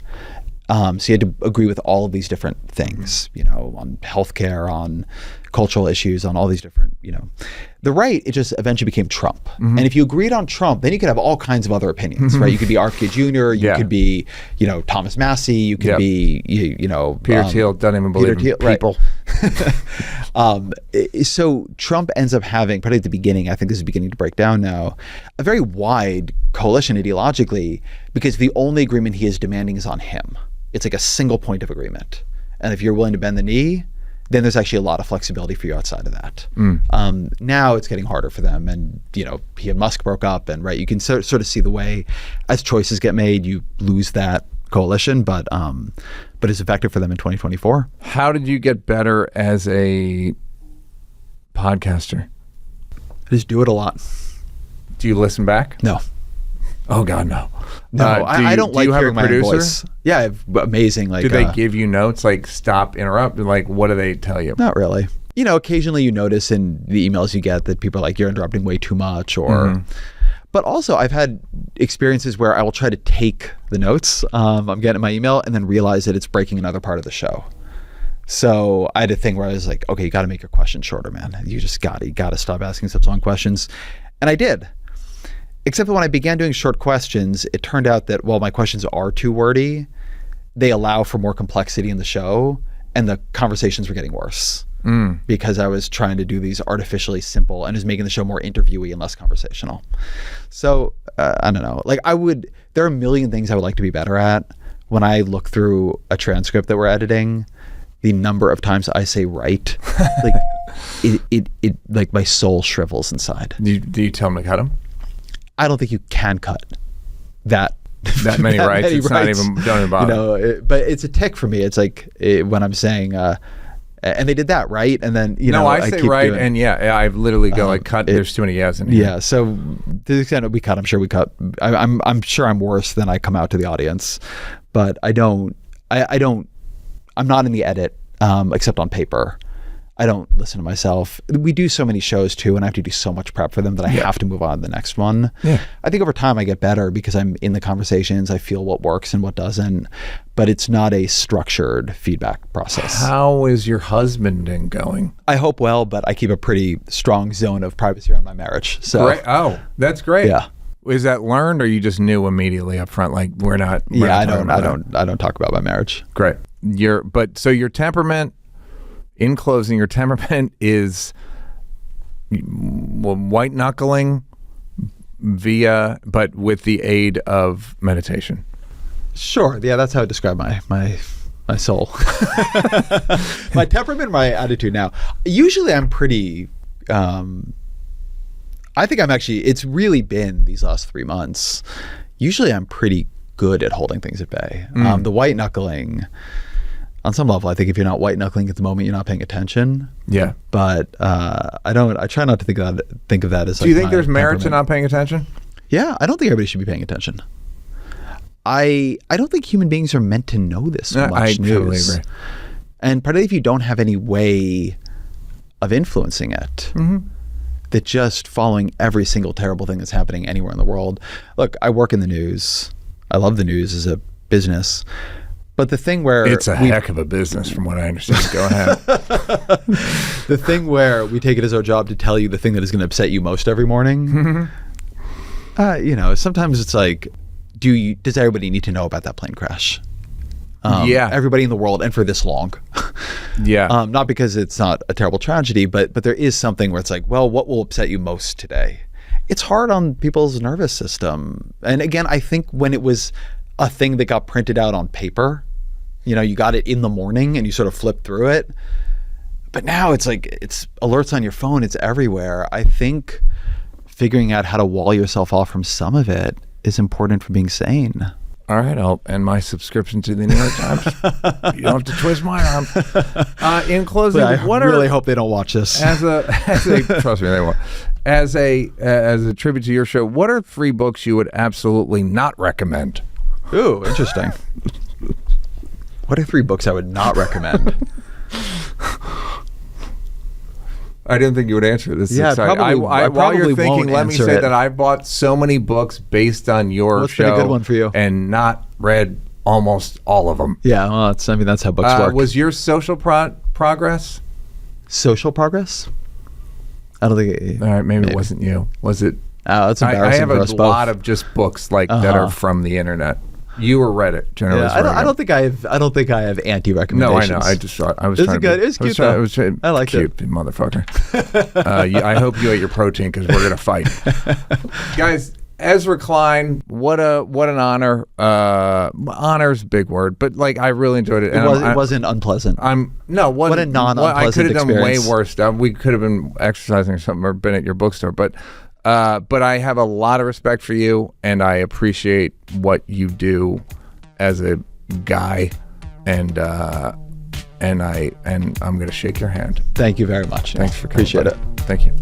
So you had to agree with all of these different things, on healthcare, on cultural issues, on all these different, The right, it just eventually became Trump. Mm-hmm. And if you agreed on Trump, then you could have all kinds of other opinions, right? You could be RFK Jr., you could be, Thomas Massey, you could be, Peter Thiel doesn't even believe in people. So Trump ends up having, particularly at the beginning, I think this is beginning to break down now, a very wide coalition ideologically, because the only agreement he is demanding is on him. It's like a single point of agreement. And if you're willing to bend the knee, then there's actually a lot of flexibility for you outside of that. Now it's getting harder for them. And, he and Musk broke up, and you can sort of see the way as choices get made, you lose that coalition, but it's effective for them in 2024. How did you get better as a podcaster? I just do it a lot. Do you listen back? No. Oh God, no. No, I don't like hearing my own voice. Yeah, I have amazing. Do they give you notes like stop, interrupt? Like, what do they tell you? Not really. occasionally you notice in the emails you get that people are like, you're interrupting way too much, or, but also I've had experiences where I will try to take the notes I'm getting in my email and then realize that it's breaking another part of the show. So I had a thing where I was like, okay, you got to make your questions shorter, man. You got to stop asking such long questions. And I did. Except that when I began doing short questions, it turned out that while my questions are too wordy, they allow for more complexity in the show, and the conversations were getting worse because I was trying to do these artificially simple and is making the show more interviewee and less conversational. So I don't know. Like there are a million things I would like to be better at. When I look through a transcript that we're editing, the number of times I say right, like it like my soul shrivels inside. Do you tell them to cut them? I don't think you can cut that many rights. It's not even, don't even bother. But it's a tick for me. It's like when I'm saying, and they did that, right? And then, I say right, and I literally go like, cut, there's too many yes in here. Yeah, so to the extent that we cut, I'm sure we cut. I'm sure I'm worse than I come out to the audience, but I'm not in the edit, except on paper. I don't listen to myself. We do so many shows too, and I have to do so much prep for them that I have to move on to the next one. Yeah. I think over time I get better because I'm in the conversations. I feel what works and what doesn't, but it's not a structured feedback process. How is your husbanding going? I hope well, but I keep a pretty strong zone of privacy around my marriage. So, great. Oh, that's great. Yeah. Is that learned, or you just knew immediately up front? Like we're not. I don't talk about my marriage. Great. So your temperament. In closing, your temperament is white knuckling but with the aid of meditation. Sure. Yeah, that's how I describe my soul. My temperament, my attitude now. Usually I'm pretty, I think I'm actually, it's really been these last 3 months. Usually I'm pretty good at holding things at bay. The white knuckling, on some level, I think if you're not white knuckling at the moment, you're not paying attention. Yeah. But I try not to think of that as. Do you think there's merit to not paying attention? Yeah, I don't think everybody should be paying attention. I don't think human beings are meant to know this much news. Totally agree. And particularly if you don't have any way of influencing it, that just following every single terrible thing that's happening anywhere in the world. Look, I work in the news. I love the news as a business. But the thing where it's a heck of a business, from what I understand. Go ahead. The thing where we take it as our job to tell you the thing that is going to upset you most every morning. Sometimes it's like, does everybody need to know about that plane crash? Everybody in the world, and for this long. Not because it's not a terrible tragedy, but there is something where it's like, well, what will upset you most today? It's hard on people's nervous system. And again, I think when it was a thing that got printed out on paper, you got it in the morning and you sort of flip through it. But now it's like, it's alerts on your phone, it's everywhere. I think figuring out how to wall yourself off from some of it is important for being sane. All right, I'll end my subscription to the New York Times. You don't have to twist my arm. In closing, I really hope they don't watch this. Trust me, they won't. As a tribute to your show, what are 3 books you would absolutely not recommend? Ooh, interesting. What are 3 books I would not recommend? I didn't think you would answer this. Yeah, exciting. While you're thinking, let me say that I bought so many books based on your show. Been a good one for you. And not read almost all of them. Yeah, well, that's how books work. Was your social progress? Social progress? I don't think. All right, maybe it wasn't you. Was it? Oh, that's embarrassing. I have for a us lot both. of just books that are from the internet. You or Reddit, generally. Yeah, I don't think I have anti-recommendations. No, I know. I just thought I was. It was good. It was cute. I liked cute, it. Motherfucker. I hope you ate your protein because we're gonna fight, guys. Ezra Klein, what an honor. Honor's a big word, but I really enjoyed it. And it wasn't unpleasant. What a non-unpleasant I could have done way experience. worse. We could have been exercising or something, or been at your bookstore, but I have a lot of respect for you, and I appreciate what you do as a guy, and I'm going to shake your hand. Thank you very much. Thanks for coming. Appreciate it. Thank you.